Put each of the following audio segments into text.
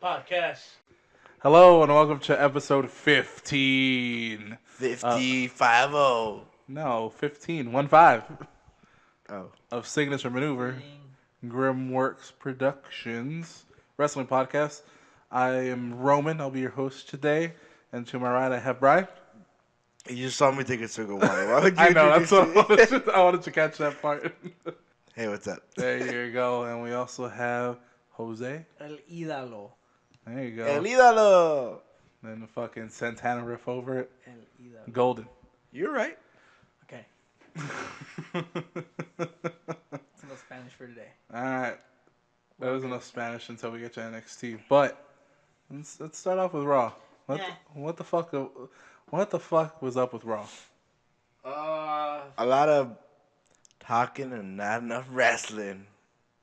Podcast. Hello and welcome to episode 15. 50-50. No, 15, 1-5 Oh. of Signature Manuever, Grimworks Productions, Wrestling Podcast. I am Roman. I'll be your host today. And to my right, I have Brian. You just saw me take a sip of water. Why would you I know, that's introduce what me? I wanted to catch that part. Hey, what's up? There you go. And we also have Jose. El ídolo. There you go. El ídolo. Then the fucking Santana riff over it. El ídolo. Golden. You're right. Okay. It's enough Spanish for today. Alright. There was enough Spanish until we get to NXT. But let's start off with Raw. What the fuck was up with Raw? A lot of talking and not enough wrestling.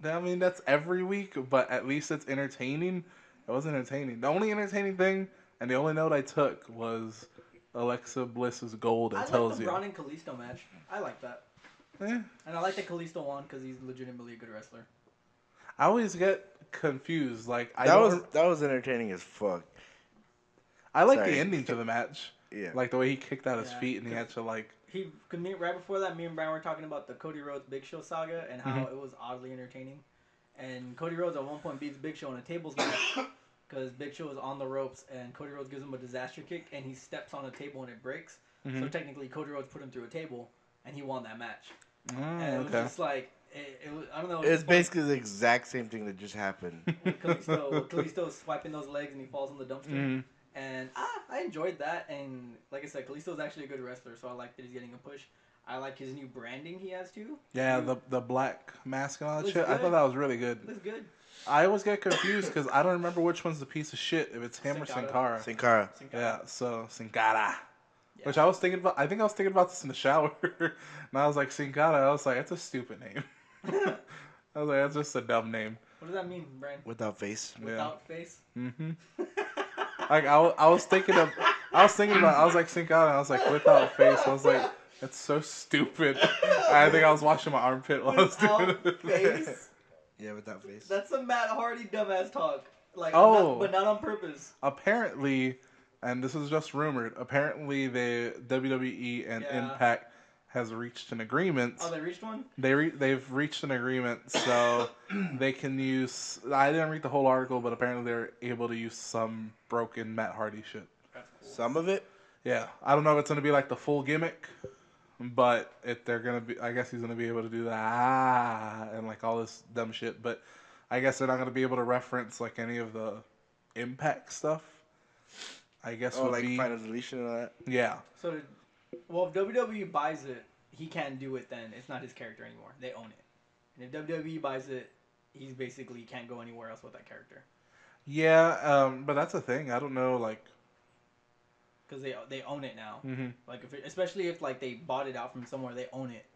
I mean, that's every week, but at least it's entertaining. It was entertaining. The only entertaining thing, and the only note I took, was Alexa Bliss's gold. I tells like the you. Braun and Kalisto match. I like that. Eh. And I like that Kalisto won because he's legitimately a good wrestler. I always get confused. Like That was entertaining as fuck. I like Sorry. the ending to the match. Yeah. Like the way he kicked out his feet and he had to like. Right before that, me and Brian were talking about the Cody Rhodes Big Show saga and how it was oddly entertaining. And Cody Rhodes at one point beats Big Show in a tables match because Big Show is on the ropes and Cody Rhodes gives him a disaster kick and he steps on a table and it breaks. So technically Cody Rhodes put him through a table and he won that match. And it was just like, it was, I don't know. It's basically the exact same thing that just happened. Kalisto's swiping those legs and he falls in the dumpster. And I enjoyed that. And like I said, Kalisto's actually a good wrestler, so I like that he's getting a push. I like his new branding he has too. Yeah, the black mask and all that shit. Good. I thought that was really good. Looks good. I always get confused because I don't remember which one's the piece of shit. If it's him or Sin Cara. Sin Cara. Yeah, so Sin Cara. Yeah. Which I was thinking about. I think I was thinking about this in the shower. And I was like, Sin Cara. I was like, it's a stupid name. I was like, that's just a dumb name. What does that mean, Brian? Without face. Without face? Mm-hmm. Like I was thinking about. I was like Sin Cara. I was like without face. I was like, that's so stupid. I think I was washing my armpit while I was doing it. Face? Yeah, without face. That's some Matt Hardy dumbass talk. Like, but not on purpose. Apparently, and this is just rumored, apparently the WWE and Impact has reached an agreement. Oh, they reached one? They've reached an agreement, so they can use. I didn't read the whole article, but apparently they're able to use some broken Matt Hardy shit. That's cool. Some of it? Yeah, I don't know if it's gonna be like the full gimmick, but they're gonna be. I guess he's gonna be able to do that and like all this dumb shit. But I guess they're not gonna be able to reference like any of the Impact stuff. I guess would like be Final Deletion and all that? Yeah. So, well, if WWE buys it, he can't do it then. It's not his character anymore. They own it. And if WWE buys it, he's basically can't go anywhere else with that character. Yeah, but that's the thing. I don't know, like... Because they own it now. Mm-hmm. Like especially if like they bought it out from somewhere, they own it.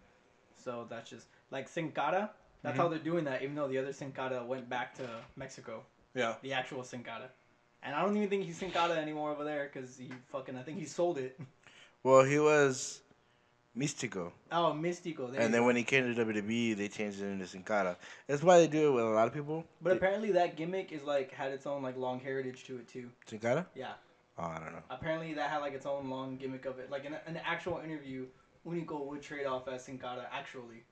So that's just... Like Sin Cara, that's how they're doing that, even though the other Sin Cara went back to Mexico. Yeah. The actual Sin Cara. And I don't even think he's Sin Cara anymore over there, because I think he sold it. Well, he was Mystico. Oh, Mystico. And then when he came to WWE, they changed it into Sin Cara. That's why they do it with a lot of people. But apparently that gimmick is like had its own like long heritage to it too. Sin Cara? Yeah. Oh, I don't know. Apparently that had like its own long gimmick of it. Like in an actual interview, Unico would trade off as Sin Cara actually,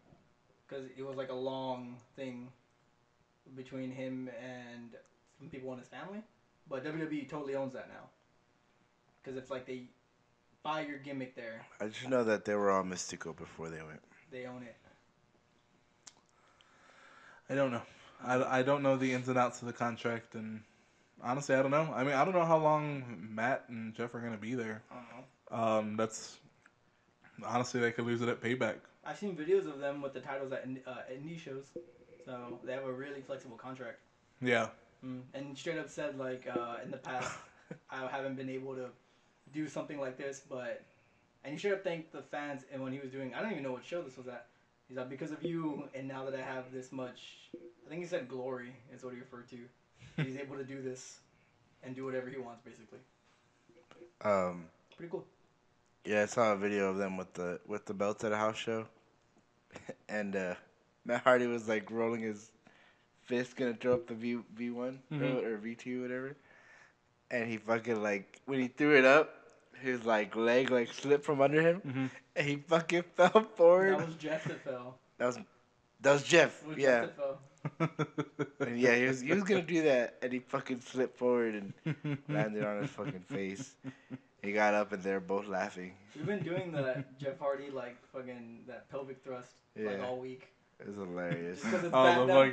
because it was like a long thing between him and some people in his family. But WWE totally owns that now, because it's like they buy your gimmick there. I just know that they were all Mystico before they went. They own it. I don't know. I don't know the ins and outs of the contract, and honestly, I don't know. I mean, I don't know how long Matt and Jeff are going to be there. I don't know. That's... Honestly, they could lose it at Payback. I've seen videos of them with the titles at indie shows, so they have a really flexible contract. Yeah. And straight up said, like, in the past, I haven't been able to do something like this, but... And he straight up thanked the fans, and when he was doing... I don't even know what show this was at. He's like, because of you, and now that I have this much... I think he said glory, is what he referred to. He's able to do this and do whatever he wants, basically. Pretty cool. Yeah, I saw a video of them with the belts at a house show, and Matt Hardy was like rolling his fist, gonna throw up the V1 or V2, whatever, and he fucking like when he threw it up, his like leg like slipped from under him, and he fucking fell forward. That was Jeff that fell. That was Jeff. It was Yeah. Jeff that fell. And yeah, he was gonna do that, and he fucking slipped forward and landed on his fucking face. He got up, and they're both laughing. We've been doing the Jeff Hardy like fucking that pelvic thrust like all week. It was hilarious. Just 'cause it's Oh, back the down.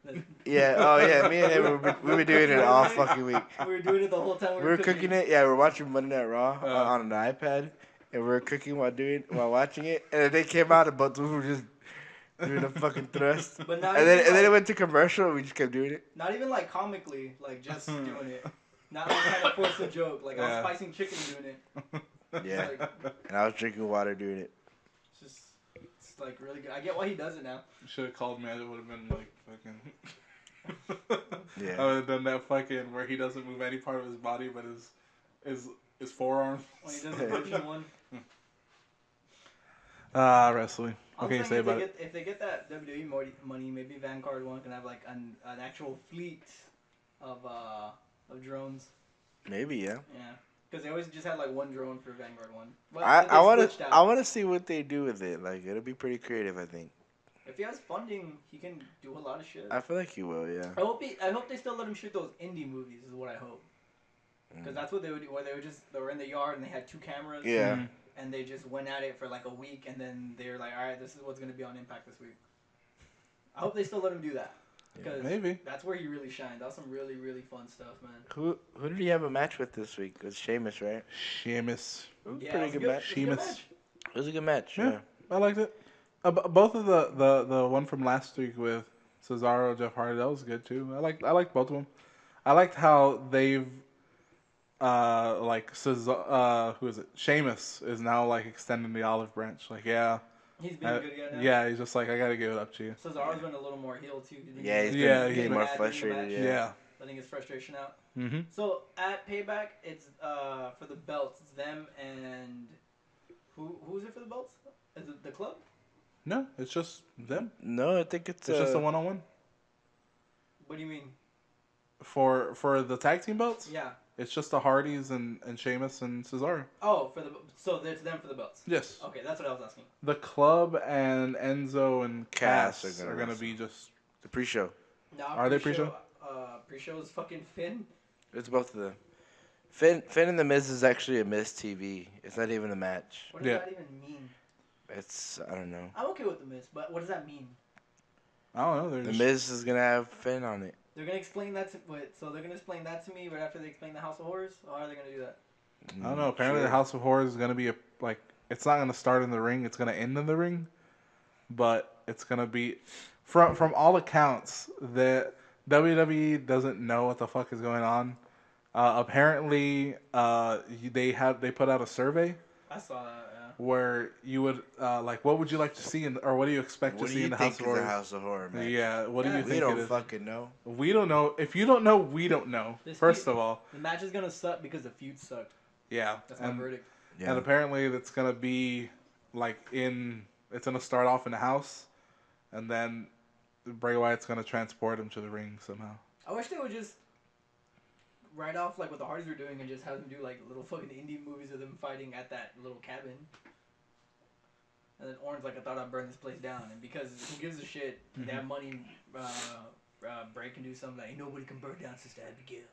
fucking. Yeah. Oh yeah. Me and him we were doing it all fucking week. We were doing it the whole time We were cooking it. Yeah, we were watching Monday Night Raw on an iPad, and we were cooking while watching it. And then they came out, and both of us were just doing a fucking thrust. But not and then even, it went to commercial, and we just kept doing it. Not even like comically, like just doing it. Not like trying to force a joke. Like I was spicing chicken doing it. Yeah. Like, And I was drinking water doing it. it's like really good. I get why he does it now. Should have called me. It would have been like fucking. Yeah. I would have done that fucking where he doesn't move any part of his body, but his forearm. When he does the version one. Wrestling. What can you say about it? If they get that WWE money, maybe Vanguard One can have like an actual fleet of drones. Maybe, yeah. Yeah, because they always just had like one drone for Vanguard One. But I want to see what they do with it. Like it'll be pretty creative, I think. If he has funding, he can do a lot of shit. I feel like he will, yeah. I hope they still let him shoot those indie movies. Is what I hope. Because that's what they would do. Where they were in the yard and they had 2 cameras. Yeah. And they just went at it for like a week, and then they were like, "All right, this is what's gonna be on Impact this week." I hope they still let him do that. Because maybe that's where he really shined. That was some really, really fun stuff, man. Who did he have a match with this week? It was Sheamus, right? Sheamus. It was a Yeah, pretty it good was match. Sheamus. It was a good match. Yeah, I liked it. Both of the one from last week with Cesaro, Jeff Hardy, that was good too. I liked both of them. I liked how they've who is it? Sheamus is now like extending the olive branch. Like, yeah. He's been good again now. Yeah, he's just like, I gotta give it up to you. Cesaro's been a little more heel too. Yeah, he's getting more frustrated. Yeah. Letting his frustration out. Mm-hmm. So at Payback, it's for the belts. It's them and who's it for the belts? Is it the club? No, it's just them. No, I think it's just a one-on-one. What do you mean? For the tag team belts? Yeah. It's just the Hardys and Sheamus and Cesaro. Oh, so it's them for the belts. Yes. Okay, that's what I was asking. The club and Enzo and Cass are gonna be just the pre-show. No, are they pre-show? Pre-show is fucking Finn. It's both of them. Finn and the Miz is actually a Miz TV. It's not even a match. What does that even mean? It's I don't know. I'm okay with the Miz, but what does that mean? I don't know. The Miz is gonna have Finn on it. They're gonna explain that so they're gonna explain that to me right after they explain the House of Horrors, or how are they gonna do that? I don't know. Apparently, the House of Horrors is gonna be it's not gonna start in the ring. It's gonna end in the ring, but it's gonna be from all accounts that WWE doesn't know what the fuck is going on. Apparently, they put out a survey. I saw that. Where you would what would you like to see or what do you expect to see in the House of Horrors? House of Horror, man? Yeah, what do you think? We don't fucking know. We don't know. If you don't know, we don't know. First of all, the match is gonna suck because the feud sucked. Yeah, that's my verdict. Yeah. And apparently, it's gonna be it's gonna start off in the house, and then Bray Wyatt's gonna transport him to the ring somehow. I wish they would just write off what the Hardys were doing and just have them do little fucking indie movies of them fighting at that little cabin. And then Orange I thought I'd burn this place down, and because who gives a shit? They have money. Bray can do something ain't nobody can burn down Sister Abigail,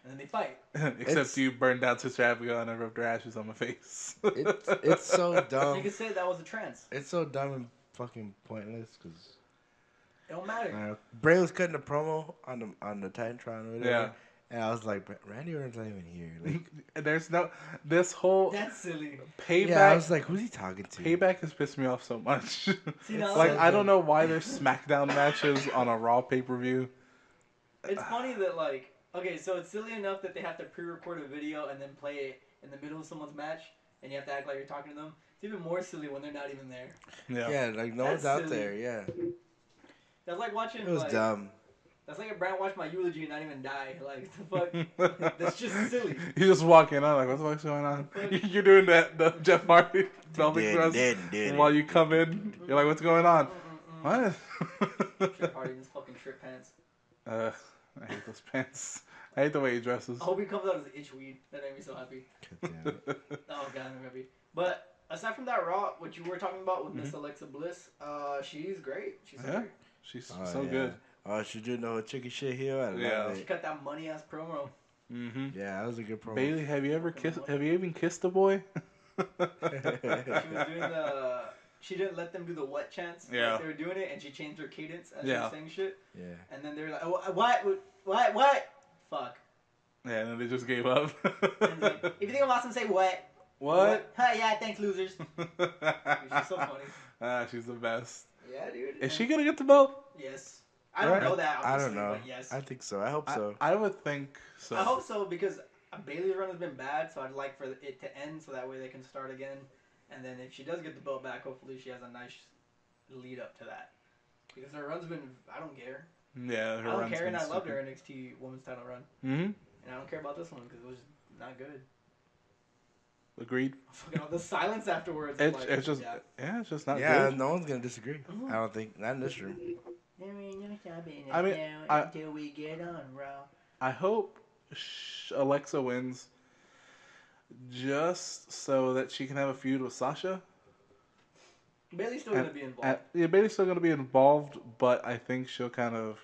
and then they fight. Except you burned down Sister Abigail and I rubbed her ashes on my face. It's so dumb. You could say that was a trance. It's so dumb and fucking pointless because it don't matter. Bray was cutting a promo on the Titantron or whatever. Yeah. And I was like, Randy Orton's not even here. There's this whole that's silly. Payback. Yeah, I was like, who's he talking to? Payback has pissed me off so much. See, I don't know why there's SmackDown matches on a Raw pay-per-view. It's funny that okay, so it's silly enough that they have to pre-record a video and then play it in the middle of someone's match, and you have to act like you're talking to them. It's even more silly when they're not even there. Yeah, no one's out there. Yeah. That's like watching. It was dumb. That's like if Brian watched my eulogy and not even die. Like, the fuck? That's just silly. You just walk in, I'm like, what the fuck's going on? You're doing the Jeff Hardy pelvic thrust while you come in. You're like, what's going on? What? Jeff Hardy in his fucking strip pants. I hate those pants. I hate the way he dresses. I hope he comes out as itch weed. That made me so happy. Oh god, I'm happy. But aside from that Raw, what you were talking about with Miss Alexa Bliss, she's great. She's so great. She's so good. Oh, she did no chicken shit here. I love it. She cut that money ass promo. Yeah, that was a good promo. Bailey, have you ever kissed? Have you even kissed a boy? She was doing the. She didn't let them do the what chants. Yeah. Like they were doing it, and she changed her cadence as she was saying shit. Yeah. And then they were like, oh, what? Fuck. Yeah, and then they just gave up. And like, if you think I'm awesome, say what? What? Huh, yeah, thanks, losers. She's so funny. She's the best. Yeah, dude. Is she gonna get the belt? Yes. I don't know that. I don't know. But yes. I think so. I hope so. I would think so. I hope so because Bailey's run has been bad, so I'd like for it to end so that way they can start again. And then if she does get the belt back, hopefully she has a nice lead up to that. Because her run's been, I don't care. Yeah, her I don't run's care, and been I loved stupid. her NXT Women's Title run. Mm-hmm. And I don't care about this one because it was not good. Agreed. Fucking all the silence afterwards. It's just it's just not Yeah, good. no one's gonna disagree. I don't think not in this room. I mean, until we get on Raw. I hope Alexa wins just so that she can have a feud with Sasha. Bailey's still gonna be involved. Bailey's still gonna be involved, but I think she'll kind of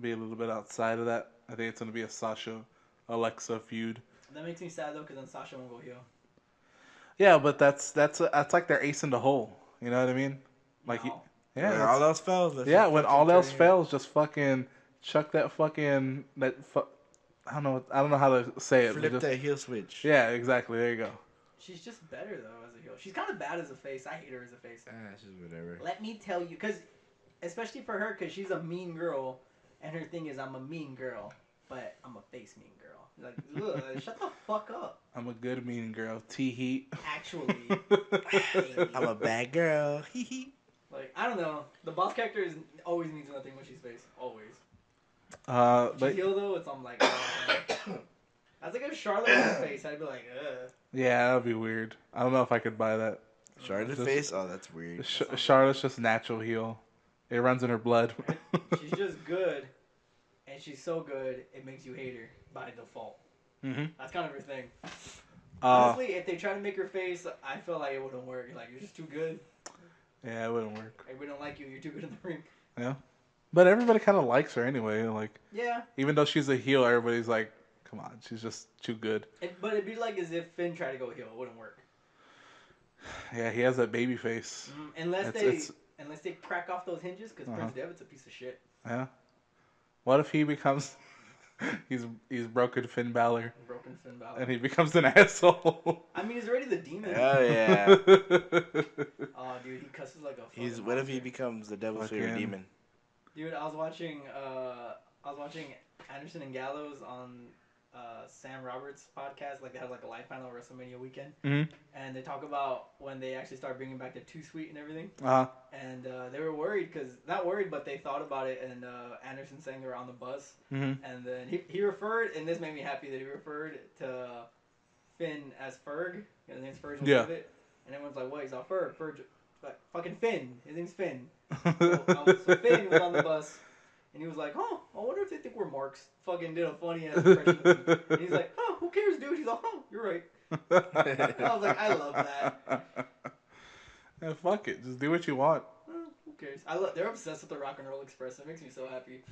be a little bit outside of that. I think it's gonna be a Sasha Alexa feud. That makes me sad though, because then Sasha won't go heel. Yeah, but that's like their ace in the hole. You know what I mean? Like, No. yeah, When all else fails. when all else fails, just fucking chuck that fucking I don't know how to say it. Flip just, that heel switch. Yeah, exactly. There you go. She's just better though as a heel. She's kind of bad as a face. I hate her as a face. It's just whatever. Let me tell you, because especially for her, because she's a mean girl, and her thing is I'm a mean girl, but I'm a face mean girl. Like, ugh, shut the fuck up. I'm a good mean girl. T-Heat. Actually, I'm a bad girl. like I don't know. The boss character always means nothing when she's face. Always. But Heel though, it's I'm like. That's like if Charlotte was face, I'd be like, ugh. yeah, that'd be weird. I don't know if I could buy that. Charlotte face? Oh, that's weird. Charlotte's just natural heel. It runs in her blood. She's just good, and she's so good it makes you hate her by default. Mm-hmm. That's kind of her thing. Honestly, if they try to make her face, I feel like it wouldn't work. Like you're just too good. Yeah, it wouldn't work. Like, we don't like you. You're too good in the ring. Yeah, but everybody kind of likes her anyway. Like, Yeah. even though she's a heel, everybody's like, "Come on, she's just too good." But it'd be like as if Finn tried to go heel. It wouldn't work. Yeah, he has that baby face. Unless they crack off those hinges, because Prince Devitt's a piece of shit. Yeah. What if he becomes? he's broken Finn Balor. Broken Finn Balor. And he becomes an asshole. I mean, he's already the demon. Oh yeah. Oh, dude, he cusses like a. What if he becomes the devil's favorite demon? Dude, I was watching Anderson and Gallows on Sam Roberts' podcast. Like they had like a live panel WrestleMania weekend, and they talk about when they actually start bringing back the Too Sweet and everything. And they were worried not worried, but they thought about it. And Anderson saying they were on the bus, and then he referred, and this made me happy that he referred to Finn as Ferg. His name's Ferg. Yeah. And everyone's like, "What? He's not Ferg. Ferg, like fucking Finn. His name's Finn." So Finn was on the bus. And he was like, "Oh, I wonder if they think we're marks." Fucking did a funny ass impression of me. And he's like, "Oh, who cares, dude?" He's like, "Oh, you're right." I was like, I love that. Yeah, fuck it. Just do what you want. Who cares? They're obsessed with the Rock and Roll Express. It makes me so happy.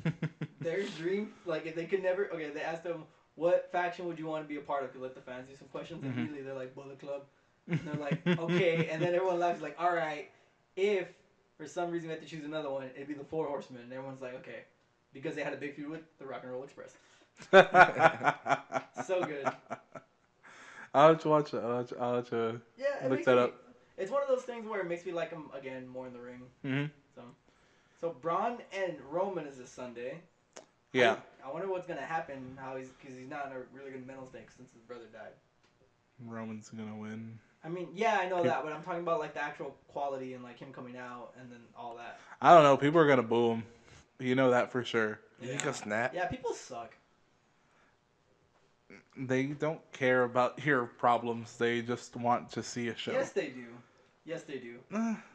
Their dream, like if they could never. Okay, they asked them, "What faction would you want to be a part of?" Could let the fans do some questions. And immediately they're like, "Bullet Club." And they're like, "Okay." And then everyone laughs like, "All right, if for some reason we had to choose another one, it'd be the Four Horsemen." And everyone's like, "Okay." Because they had a big feud with the Rock and Roll Express. So good. I'll let you watch it. I'll let you look that up. It's one of those things where it makes me like him again more in the ring. Mm-hmm. So Braun and Roman is this Sunday. Yeah. I wonder what's gonna happen. Because he's not in a really good mental state since his brother died. Roman's gonna win. I mean, yeah, I know that, but I'm talking about like the actual quality and like him coming out and then all that. I don't know. People are gonna boo him. You know that for sure. You think he'll snap? Yeah, people suck. They don't care about your problems. They just want to see a show. Yes, they do. Yes, they do.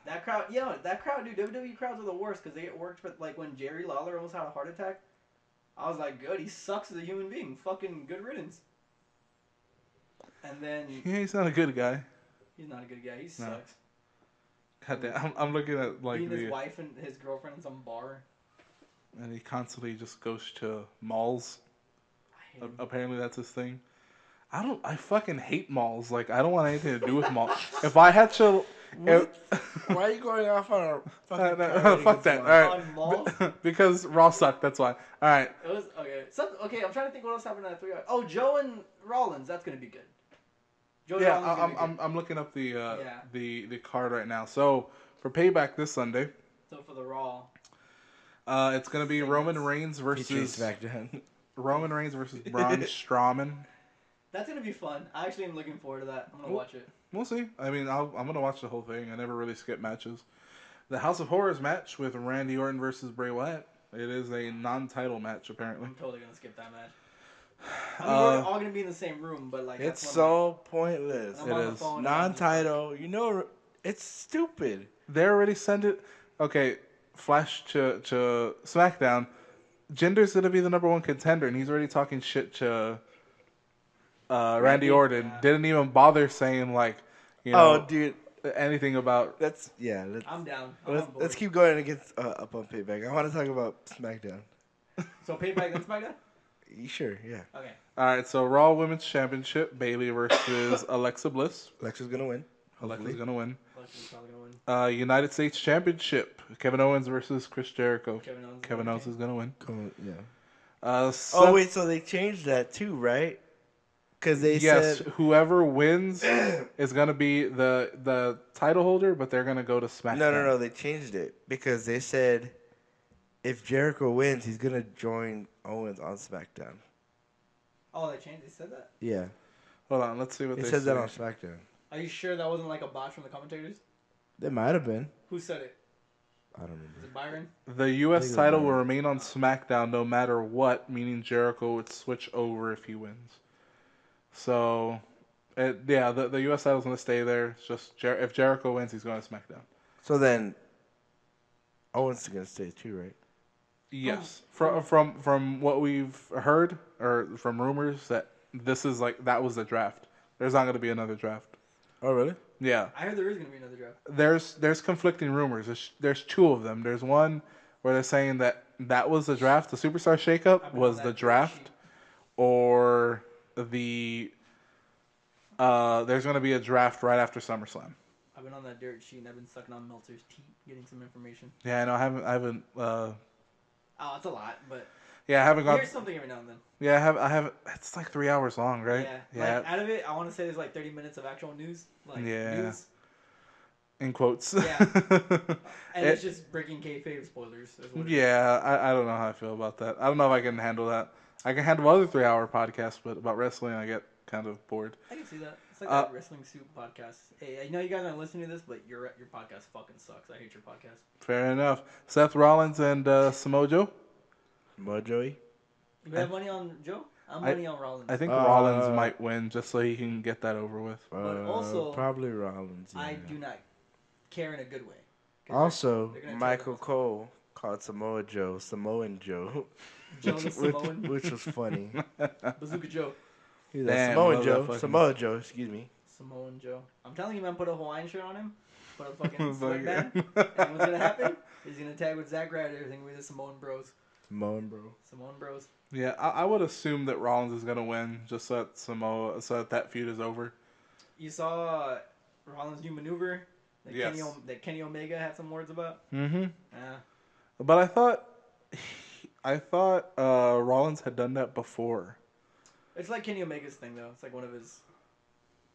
That crowd, that crowd, dude. WWE crowds are the worst because they get worked. But like when Jerry Lawler almost had a heart attack, I was like, good. He sucks as a human being. Fucking good riddance. And then Yeah, he's not a good guy. he's not a good guy. He sucks. God damn, I'm looking at like Being his wife and his girlfriend in some bar. and he constantly just goes to malls. I hate him. Apparently that's his thing. I fucking hate malls. Like I don't want anything to do with malls. If I had to, Why are you going off on a fucking fuck that. All right, On malls? because Raw sucked. That's why. All right. It was okay. Okay, I'm trying to think what else happened at 3 hours. Oh, Joe and Rollins. That's gonna be good. Joe and Yeah, Rollins gonna be good. I'm looking up the card right now. So for Payback this Sunday, So for the Raw, it's gonna be Roman Reigns versus SmackDown. Roman Reigns versus Braun Strowman. that's gonna be fun. I actually am looking forward to that. I'm gonna watch it. We'll see. I mean, I'm gonna watch the whole thing. I never really skip matches. The House of Horrors match with Randy Orton versus Bray Wyatt. It is a non-title match apparently. I'm totally gonna skip that match. I mean, we're all gonna be in the same room, but like It's that's so pointless. I'm on the is. phone, Non-title. You know, it's stupid. They already sent it. Okay, flash to SmackDown. Jinder's gonna be the #1 contender, and he's already talking shit to Randy Orton. yeah. Didn't even bother saying like, you know, Oh, dude, anything about. Let's I'm down. I'm on board. let's keep going against up on Payback. I want to talk about SmackDown. So Payback then SmackDown. You sure? Yeah. Okay. All right, so Raw Women's Championship: Bayley versus Alexa Bliss. Alexa's gonna win. Alexa's gonna win. Alexa's probably gonna win. United States Championship: Kevin Owens versus Chris Jericho. Kevin Owens is gonna win. Yeah. Seth- Wait, so they changed that too, right? Because they yes, said whoever wins is gonna be the title holder, but they're gonna go to SmackDown. no, they changed it because they said if Jericho wins, he's gonna join Owens on SmackDown. Oh, they changed. They said that. Yeah, Hold on, let's see what they they said say. that on SmackDown. Are you sure that wasn't like a botch from the commentators? They might have been. Who said it? I don't Is remember. it Byron? The I U.S. think it was title will Byron. remain on SmackDown no matter what, meaning Jericho would switch over if he wins. So, the U.S. title's going to stay there. It's just if Jericho wins, he's going to SmackDown. So then, Owens is gonna stay too, right? Yes. From what we've heard, or from rumors, that this is that was the draft. There's not going to be another draft. Oh, really? Yeah. I heard there is gonna be another draft. There's conflicting rumors. There's two of them. There's one where they're saying that was the draft. The Superstar Shakeup I've been was on the that draft, sheet. or there's going to be a draft right after SummerSlam. I've been on that dirt sheet and I've been sucking on Meltzer's teeth, getting some information. Yeah, I know. I haven't. Oh, it's a lot, but Yeah, I haven't you gone. hear something every now and then. Yeah, I have. It's like 3 hours long, right? Yeah. Like, out of it, I want to say there's like 30 minutes of actual news. Like, Yeah. news. In quotes. Yeah. And it's just breaking kayfabe spoilers. Is what it is. Yeah, I don't know how I feel about that. I don't know if I can handle that. I can handle other 3-hour podcasts, but about wrestling, I get kind of bored. I can see that. It's like that Wrestling Soup podcast. Hey, I know you guys aren't listening to this, but your podcast fucking sucks. I hate your podcast. Fair enough. Seth Rollins and Samoa Joe. Mojoey. You have money on Joe? I'm money on Rollins. I think Rollins might win just so he can get that over with. But also, probably Rollins. Yeah. I do not care in a good way. 'Cause Also, they're gonna Michael take Cole called Samoa Joe Samoan Joe, Joe the Samoan. which was funny. Bazooka Joe. He's Damn, like, Samoan love Joe, that fucking- Samoa Joe, excuse me. Samoan Joe. I'm telling you, man, put a Hawaiian shirt on him. Put a fucking Fuck sweatband. yeah. And what's gonna happen? He's gonna tag with Zack Ryder. Everything with the Samoan Bros. Samoan bro. Samoan Bros. Yeah, I would assume that Rollins is gonna win just so that feud is over. You saw Rollins' new maneuver that, Yes. Kenny Omega had some words about. Mm-hmm. Yeah. But I thought Rollins had done that before. It's like Kenny Omega's thing though. It's like one of his.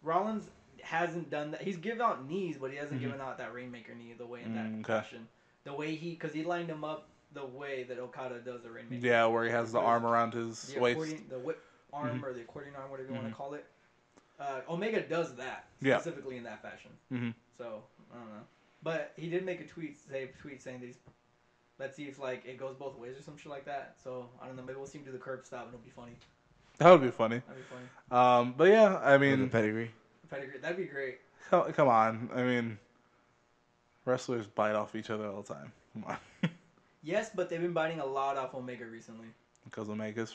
Rollins hasn't done that. He's given out knees, but he hasn't given out that Rainmaker knee the way in that Okay. fashion. The way because he lined him up the way that Okada does the Rainmaker. Yeah, where he has the arm around his waist. The whip arm or the accordion arm, whatever you want to call it. Omega does that Yeah. specifically in that fashion. Mm-hmm. So I don't know, but he did make a tweet saying that he's Let's see if like it goes both ways or some shit like that. So I don't know. Maybe we'll see him do the curb stop and it'll be funny. That would be funny. That'd be funny. But yeah, I With the mean, pedigree. Pedigree. That'd be great. come on. I mean, wrestlers bite off each other all the time. Come on. Yes, but they've been biting a lot off Omega recently. Because Omega's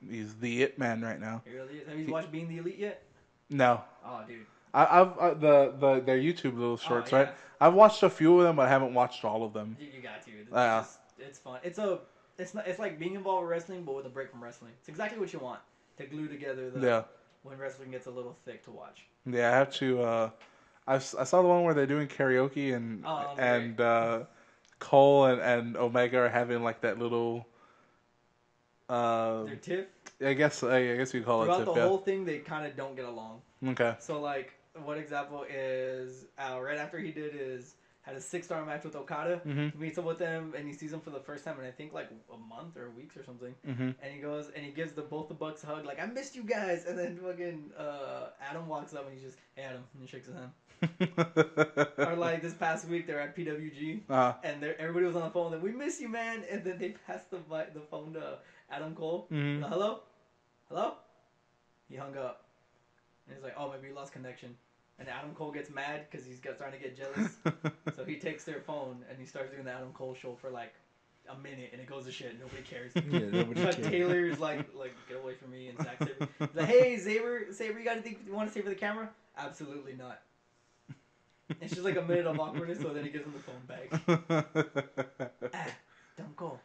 he's the it man right now. He really is. Have you watched Being the Elite yet? No. Oh, dude. I've their YouTube little shorts, yeah. right? I've watched a few of them, but I haven't watched all of them. You got to. It's fun. It's like being involved with wrestling, but with a break from wrestling. It's exactly what you want to glue together when wrestling gets a little thick to watch. Yeah, I have to. I saw the one where they're doing karaoke and Cole and Omega are having like that little. Their tiff. I guess you call Throughout it tiff. the whole thing, they kind of don't get along. Okay. So like, one example is right after he had a 6-star match with Okada. Mm-hmm. He meets up with them and he sees them for the first time in I think like a month or weeks or something. Mm-hmm. And he goes and he gives both the Bucks a hug like I missed you guys. And then fucking Adam walks up and he's just hey Adam and he shakes his hand. Or like this past week they're at PWG and everybody was on the phone. Like we miss you man. And then they passed the phone to Adam Cole. Mm-hmm. Like, hello. He hung up. And he's like, oh, maybe he lost connection. And Adam Cole gets mad because he's starting to get jealous. So he takes their phone and he starts doing the Adam Cole show for like a minute and it goes to shit. Nobody cares. Yeah, nobody But cares. Taylor's like get away from me. And Zack Sabre, he's like, hey Sabre, you got anything you want to say for the camera? Absolutely not. It's just like a minute of awkwardness. So then he gives him the phone back. Don't go.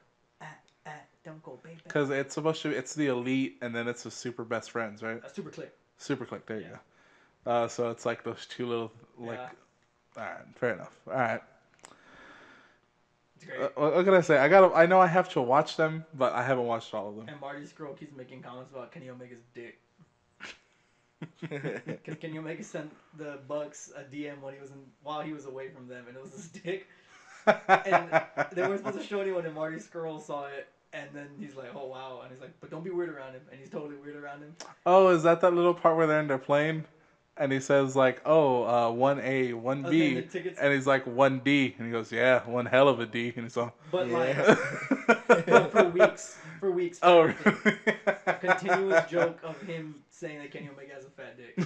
Don't go, baby. Because it's supposed to be, it's the elite and then it's the super best friends, right? Super click. Super click. There you go. So it's like those two little like. Yeah. All right, fair enough. All right. It's great. What can I say? I know I have to watch them, but I haven't watched all of them. And Marty Scurll keeps making comments about Kenny Omega's dick. Because Kenny Omega sent the Bucks a DM while he was away from them, and it was his dick. And they weren't supposed to show anyone, and Marty Scurll saw it, and then he's like, "Oh wow!" And he's like, "But don't be weird around him," and he's totally weird around him. Oh, is that little part where they're in their plane? And he says like, oh, 1A, 1B. the tickets- And he's like, 1D. And he goes, yeah, one hell of a D. And he's all... But Yeah. but for weeks. Oh, everything. really? A continuous joke of him saying that Kenny Omega has a fat dick.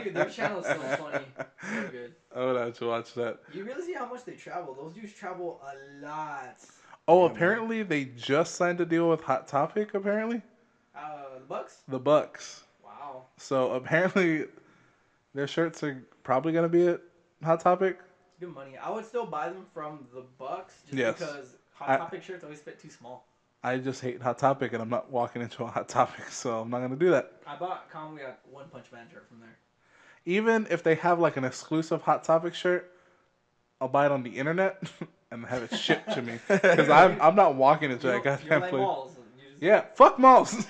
Dude, their channel is so funny, so good. I would have to watch that. You really see how much they travel. Those dudes travel a lot. Oh, Yeah, apparently they just signed a deal with Hot Topic, apparently. The Bucks. The Bucks. Wow. So apparently their shirts are probably going to be at Hot Topic. It's good money. I would still buy them from the Bucks just Yes. because Hot Topic shirts always fit too small. I just hate Hot Topic, and I'm not walking into a Hot Topic, so I'm not going to do that. I bought Conway a One Punch Man shirt from there. Even if they have like an exclusive Hot Topic shirt, I'll buy it on the internet and have it shipped to me. Because I'm not walking into that You goddamn don't like place. malls. You just, Yeah, fuck malls.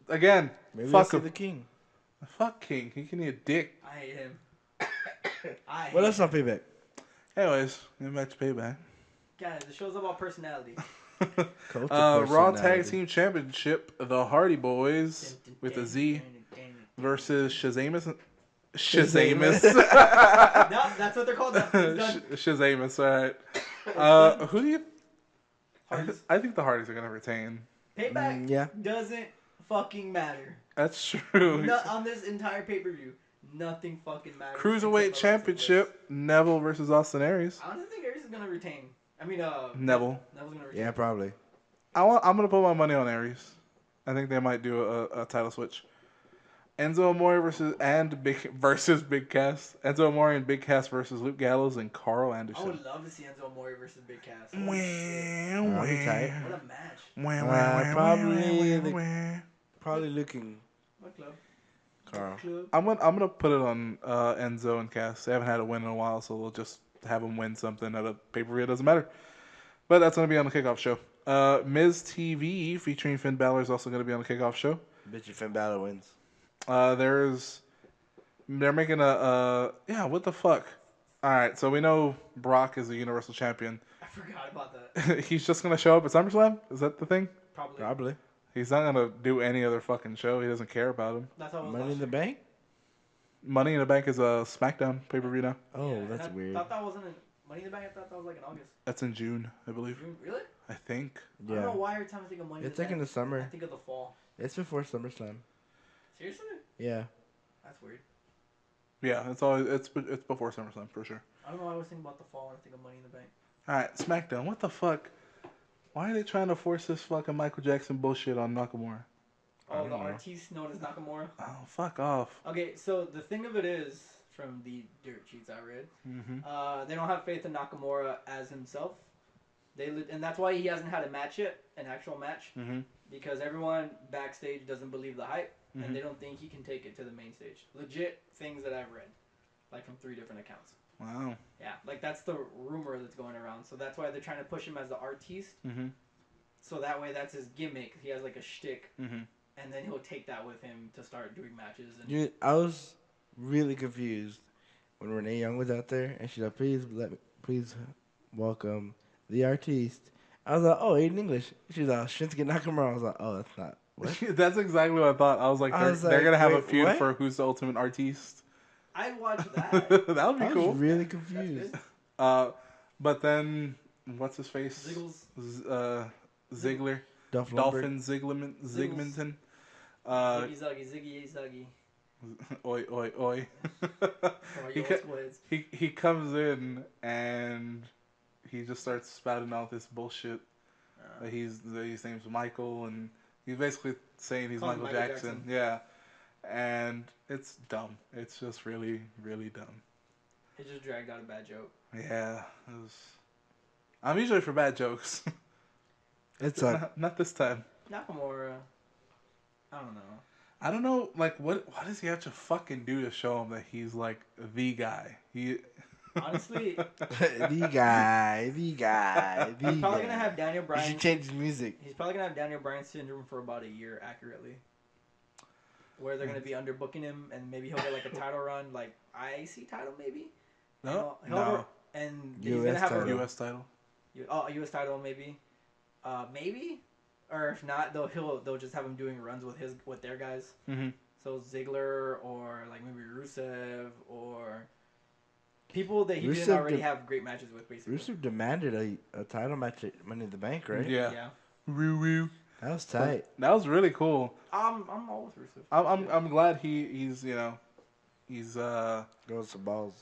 Again, Maybe fuck that's him. the king. Fuck King. He can eat a dick. I hate him. I hate What else him. on Payback? Anyways, getting back to Payback. Guys, the show's about personality. Raw Tag Team Championship, the Hardy Boys with a Z versus Shazamus. Shazamus. No, that's what they're called now. It's done. Shazamus, alright. Who do you... Hardys. I think the Hardys are going to retain. Payback Yeah. doesn't fucking matter. That's true. On this entire pay-per-view, nothing fucking matters. Cruiserweight except for Championship, Neville versus Austin Aries. I don't think Aries is gonna retain. I mean, Neville. Neville's gonna retain. Yeah, probably. I'm going to put my money on Aries. I think they might do a title switch. Enzo Amore versus Big Cass. Enzo Amore and Big Cass versus Luke Gallows and Carl I Anderson. would love to see Enzo Amore versus Big Cass. I'll be tight. What a match. Probably looking What club? Carl. Club. I'm gonna put it on Enzo and Cass. They haven't had a win in a while, so we'll just have them win something at a pay-per-view. It doesn't matter. But that's gonna be on the kickoff show. Miz TV featuring Finn Balor is also gonna be on the kickoff show. Bet you Finn Balor wins. They're making what the fuck? All right, so we know Brock is the Universal Champion. I forgot about that. He's just gonna show up at SummerSlam. Is that the thing? Probably. He's not gonna do any other fucking show. He doesn't care about him. That's how it was Money last in the year. Bank? Money in the Bank is a SmackDown pay-per-view now. Oh, Yeah, that's I weird. thought that wasn't Money in the Bank. I thought that was like in August. That's in June, I believe. Really? I think. I don't know Yeah. why every time I think of Money in It's the like Bank, in the summer. I think of the fall. It's before SummerSlam. Seriously? Yeah. That's weird. Yeah, it's before SummerSlam for sure. I don't know why I always think about the fall when I think of Money in the Bank. All right, SmackDown. What the fuck? Why are they trying to force this fucking Michael Jackson bullshit on Nakamura? Oh, the don't know. artiste known as Nakamura? Oh, fuck off. Okay, so the thing of it is, from the dirt sheets I read, they don't have faith in Nakamura as himself. And that's why he hasn't had a match yet, an actual match, because everyone backstage doesn't believe the hype, and they don't think he can take it to the main stage. Legit things that I've read, like from 3 different accounts. Wow. Yeah, like that's the rumor that's going around. So that's why they're trying to push him as the artiste. So that way, that's his gimmick. He has like a shtick, and then he'll take that with him to start doing matches. And Dude, I was really confused when Renee Young was out there, and she's like, please welcome the artiste. I was like, oh, in English. She's like, Shinsuke Nakamura. I was like, oh, that's not. What? That's exactly what I thought. I was like, they're like, going to have a wait, feud what? for who's the ultimate artiste. I'd watch that. That would be I cool. was really That's confused. good. But then, what's his face? Ziggles. Ziggler. Dolphin Zigmonton. Ziggy Zaggy. Oi, oi, oi. Or he comes in and he just starts spouting out this bullshit. That his name's Michael, and he's basically saying he's Calling Michael Jackson. Yeah. And it's dumb. It's just really, really dumb. He just dragged out a bad joke. Yeah. I'm usually for bad jokes. It's not this time. Nakamura, I don't know. I don't know, like, what does he have to fucking do to show him that he's, like, the guy? Honestly, the guy. he's probably going to have Daniel He Bryan. should change his music. He's probably going to have Daniel Bryan syndrome for about a year, accurately. Where they're going to be underbooking him, and maybe he'll get, like, a title run, like, IC title, maybe? No. And he's going to US have title. U.S. title. a U.S. title, maybe. Maybe? Or if not, they'll just have him doing runs with their guys. So Ziggler or like maybe Rusev or people that he didn't already have great matches with. Basically, Rusev demanded a title match at Money in the Bank, right? Yeah. Woo. That was tight. That was really cool. I'm all with Rusev. I'm glad he's Goes to balls.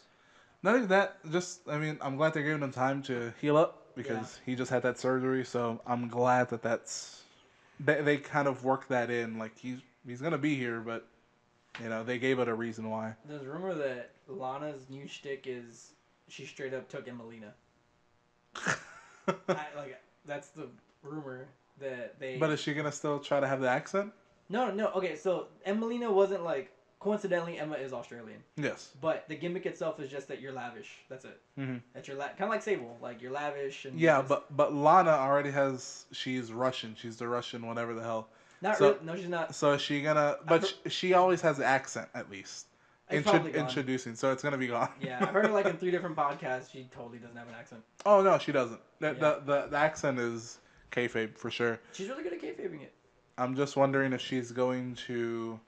not even that. Just I'm glad they're giving him time to heal up because he just had that surgery. So I'm glad they kind of worked that in. Like he's gonna be here, but they gave it a reason why. There's a rumor that Lana's new shtick is she straight up took Emelina. That's the rumor that they. But is she gonna still try to have the accent? No. Okay, so Emelina wasn't like. Coincidentally, Emma is Australian. Yes. But the gimmick itself is just that you're lavish. That's it. That you're kind of like Sable, like you're lavish and. Yeah, but Lana already has. She's Russian. She's the Russian whatever the hell. Really. No, she's not. So is she gonna? But she always has the accent at least. It's probably gone. Introducing, so it's gonna be gone. Yeah, I've heard her like in 3 different podcasts. She totally doesn't have an accent. Oh no, she doesn't. The accent is kayfabe for sure. She's really good at kayfabing it. I'm just wondering if she's going to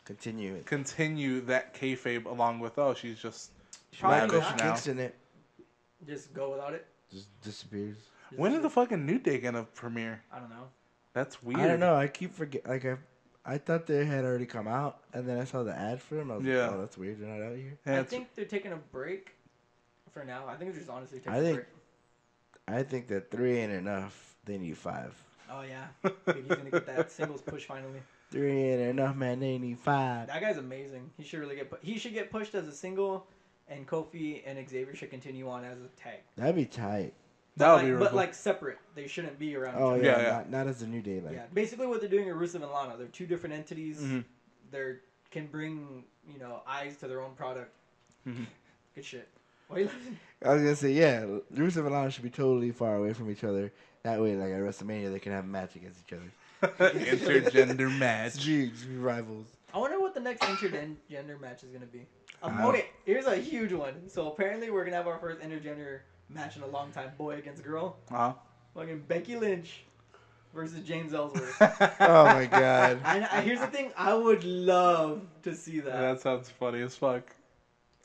continue that kayfabe along with she's just Probably lavish not. now. Kicks in it. Just go without it. Just disappears. When is the fucking New Day gonna premiere? I don't know. That's weird. I don't know. I keep forgetting. Like I thought they had already come out, and then I saw the ad for them. I was like, oh, that's weird. They're not out here. Yeah, I think they're taking a break for now. I think they're just honestly taking a break. I think that 3 ain't enough. They need 5. Oh yeah, Big E's gonna get that singles push finally. 3 ain't enough, man. They need 5. That guy's amazing. He should really he should get pushed as a single, and Kofi and Xavier should continue on as a tag. That'd be tight. That would be really but cool. like separate. They shouldn't be around. Oh each other. yeah, not as a New Day. Like. Yeah, basically what they're doing with Rusev and Lana, they're 2 different entities. They can bring eyes to their own product. Good shit. Why are you laughing? I was gonna say Rusev and Lana should be totally far away from each other. That way, like at WrestleMania, they can have a match against each other. Intergender match. Be rivals. I wonder what the next intergender match is gonna be. Okay, here's a huge one. So apparently we're gonna have our first intergender match in a long time, boy against girl. Fucking Becky Lynch versus James Ellsworth. Oh my god. Here's the thing, I would love to see that. That sounds funny as fuck.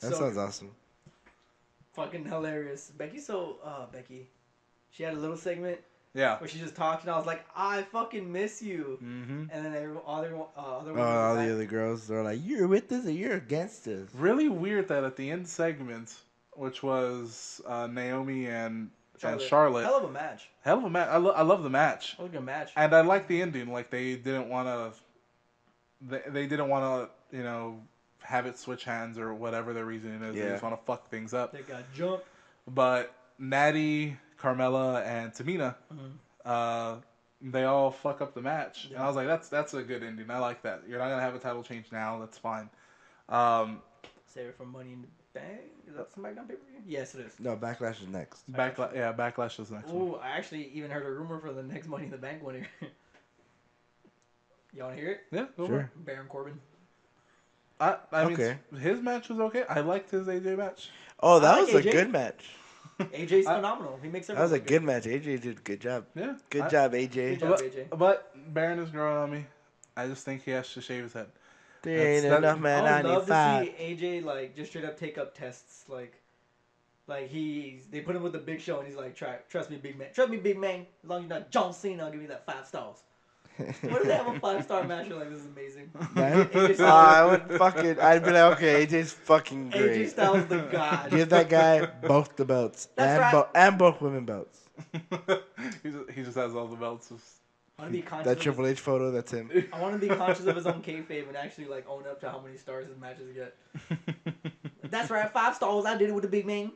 That sounds awesome. Fucking hilarious. Becky. She had a little segment Yeah. where she just talked, and I was like, I fucking miss you. Mm-hmm. And then other women all in the back- other girls, they're like, "You're with us or you're against us." Really weird that at the end segment, which was Naomi and Charlotte, Hell of a match. hell of a match. I love the match, What a good match. and I like the ending. Like they didn't want to, they didn't want to, have it switch hands or whatever the reasoning is. They Yeah. just want to fuck things up. They got jumped. But Natty, Carmella, and Tamina, they all fuck up the match, and I was like, that's a good ending. I like that. You're not gonna have a title change now. That's fine. Save it for Money in the Bank. Is that SmackDown pay-per-view? Yes, it is. No, Backlash is next. Backlash is next one. Ooh, I actually even heard a rumor for the next Money in the Bank winner. You want to hear it? Yeah, go for it. Sure. Baron Corbin. I Okay. mean, his match was okay. I liked his AJ match. Oh, that I was like a AJ. good match. AJ's phenomenal. He makes That was everyone a good match. AJ did a good job. Yeah, Good job, AJ. Good job, AJ. But Baron is growing on me. I just think he has to shave his head. There That's- ain't that- enough man I would on love your to five. see AJ like just straight up take up tests they put him with the Big Show and he's like, trust me, big man, as long as you're not John Cena, I'll give you that 5 stars. What if they have a 5-star match? You're like, this is amazing. AJ Styles, I I'd be like, okay, AJ's fucking AJ great. Styles the god. Give that guy both the belts. That's right. And both women belts. he just has all the belts. I want to be conscious. That Triple H photo, that's him. I want to be conscious of his own kayfabe and actually like own up to how many stars his matches get. That's right, 5 stars. I did it with the big man.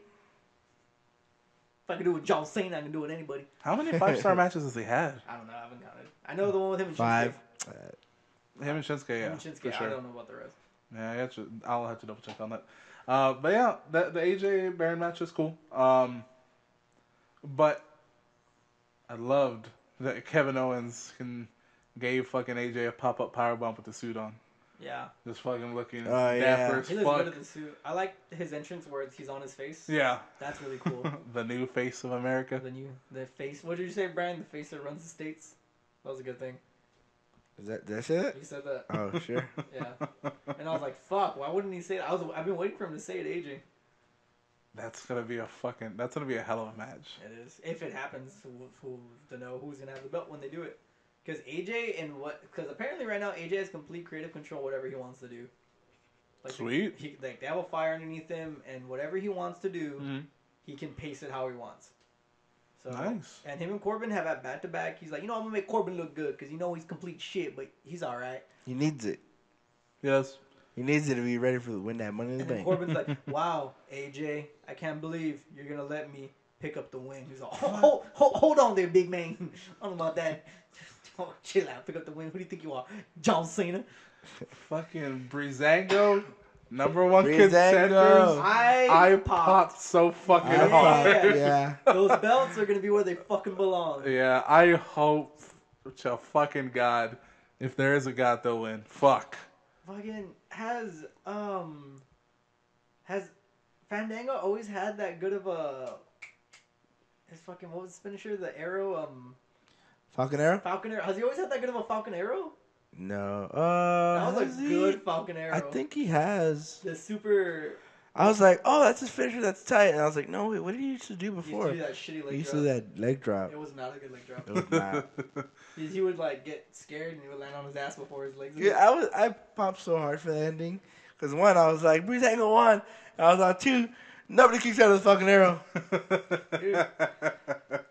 If I could do it with John Cena, I can do it with anybody. How many 5-star matches has he had? I don't know. I haven't counted. I know the one with him and Shinsuke. 5. Him and Shinsuke, yeah, Him and Shinsuke. for sure. I don't know about the rest. Yeah, I'll have to double check on that. But yeah, the AJ Baron match was cool. But I loved that Kevin Owens gave fucking AJ a pop-up powerbomb with the suit on. Yeah. Just fucking looking Oh, dapper yeah. as He looks fuck. good at the suit. I like his entrance where he's on his face. Yeah. That's really cool. The new face of America. The face. What did you say, Brian? The face that runs the states. That was a good thing. Did I say that? You said that. Oh, sure. Yeah. And I was like, fuck. Why wouldn't he say it? I've been waiting for him to say it, AJ. That's gonna be a hell of a match. It is. If it happens, who to know who's gonna have the belt when they do it? Because Because apparently right now AJ has complete creative control. Whatever he wants to do. Like, Sweet. They have a fire underneath him, and whatever he wants to do, Mm-hmm. he can pace it how he wants. So, Nice. And him and Corbin have at back to back. He's like, I'm gonna make Corbin look good because he's complete shit, but he's all right. He needs it. Yes. He needs it to be ready for win that Money in the And then Bank. Corbin's like, wow, AJ, I can't believe you're gonna let me pick up the win. He's like, hold on there, big man. I don't know about that. Oh, chill out, pick up the win. Who do you think you are, John Cena? Fucking Breezango, number one Breezango. contenders. I popped. popped so fucking Yeah. hard. Yeah. Those belts are gonna be where they fucking belong. Yeah, I hope to fucking God, if there is a God, they'll win. Fuck. Fucking has Fandango always had that good of a his fucking what was his finisher? The arrow Falcon Arrow? Falcon Arrow. Has he always had that good of a Falcon Arrow? No. That was has a he? good Falcon Arrow. I think he has. The super. I was like, oh, that's his finisher. That's tight. And I was like, no, wait, what did he used to do He used before? to do that shitty leg He used drop. to do that leg drop. It was not a good leg drop. It was not. He would like get scared and he would land on his ass before his legs. Yeah, I popped so hard for the ending. Because one, I was like, Breeze Angle won. And I was on 2, nobody kicks out of the fucking arrow. Dude,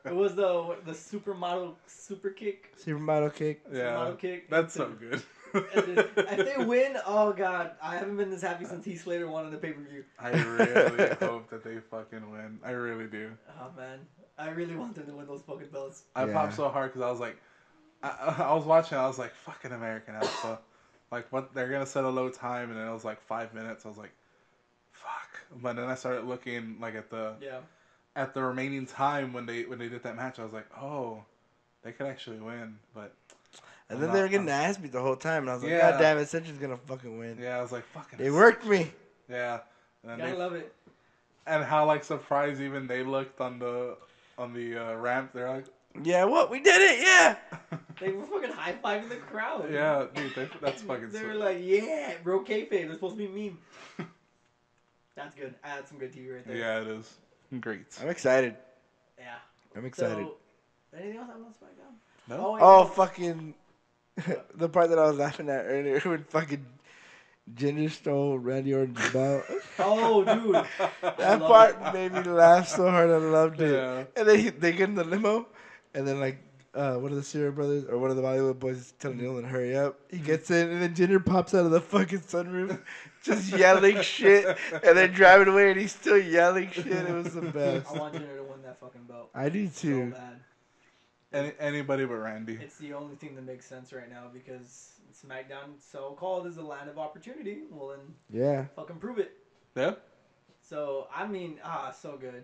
it was the supermodel super kick. Supermodel kick. Yeah, Supermodel kick. that's so good. If they win, oh god, I haven't been this happy since Heath Slater won in the pay-per-view. I really hope that they fucking win. I really do. Oh man, I really want them to win those fucking belts. I Yeah. popped so hard because I was like, I was watching. I was like, fucking American Alpha. Like, what? They're gonna set a low time, and then it was like 5 minutes. I was like, fuck. But then I started looking like at the remaining time when they did that match. I was like, oh, they could actually win. But And then they were getting ass beat the whole time. And I was like, Yeah. God damn it, Century's going to fucking win. yeah, I was like, fucking. They worked me. Yeah. And I love it. and how like surprised even they looked on the ramp. They're like, Yeah, what? We did it, yeah. They were fucking high-fiving the crowd. yeah, dude, that's fucking They sweet. were like, yeah, bro, kayfabe. They're supposed to be mean. That's good. That's some good TV right there. Yeah, it is. Great. I'm excited. Yeah. I'm excited. So, anything else on SmackDown? No? Oh, wait, Oh, no. fucking What? the part that I was laughing at earlier when fucking Ginger stole Randy Orton's belt. Oh, dude. I That love part it. made me laugh so hard. I loved it. Yeah. And then they get in the limo, and then like one of the Sierra brothers or one of the Bollywood boys is telling Dylan to hurry up. He gets in, and then Ginger pops out of the fucking sunroof, just yelling shit, and then driving away, and he's still yelling shit. It was the best. I want Jinder to win that fucking belt. I do So too. bad. Anybody but Randy. It's the only thing that makes sense right now because SmackDown, so-called, is a land of opportunity. Well, then Yeah. fucking prove it. Yeah? So, I mean, so good.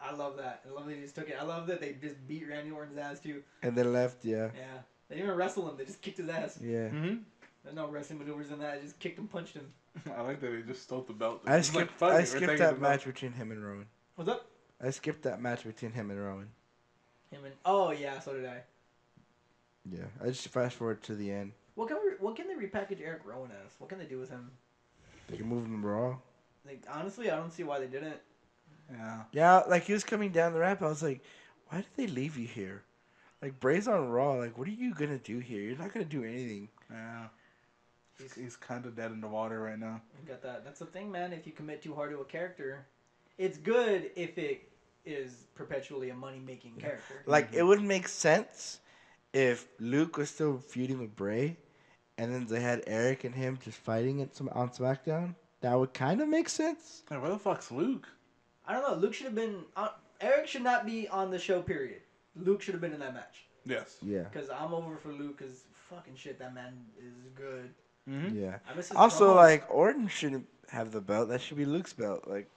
I love that. I love that he just took it. I love that they just beat Randy Orton's ass, too. And then left. Yeah. Yeah. They didn't even wrestle him. They just kicked his ass. Yeah. Mm-hmm. There's no wrestling maneuvers in that. They just kicked him, punched him. I like that he just stole the belt. I He's like, skipped. "Fuck it, I we're skipped taking that the match belt." between him and Rowan. What's up? I skipped that match between him and Rowan. Him and... Oh, yeah, so did I. Yeah. I just fast forward to the end. What can they repackage Eric Rowan as? What can they do with him? They can move him raw. Like, honestly, I don't see why they didn't. Yeah. Yeah, like he was coming down the ramp. I was like, why did they leave you here? Like Bray's on Raw. Like, what are you gonna do here? You're not gonna do anything. Yeah. He's kind of dead in the water right now. You got that. That's the thing, man. If you commit too hard to a character, it's good if it is perpetually a money-making character. Like, it would make sense if Luke was still feuding with Bray, and then they had Eric and him just fighting it on SmackDown. That would kind of make sense. Hey, where the fuck's Luke? I don't know. Luke should have been... Eric should not be on the show, period. Luke should have been in that match. Yes. Yeah. Because I'm over for Luke, because fucking shit, that man is good. Mm-hmm. Yeah. I miss his Also, promos. like, Orton shouldn't have the belt. That should be Luke's belt. Like,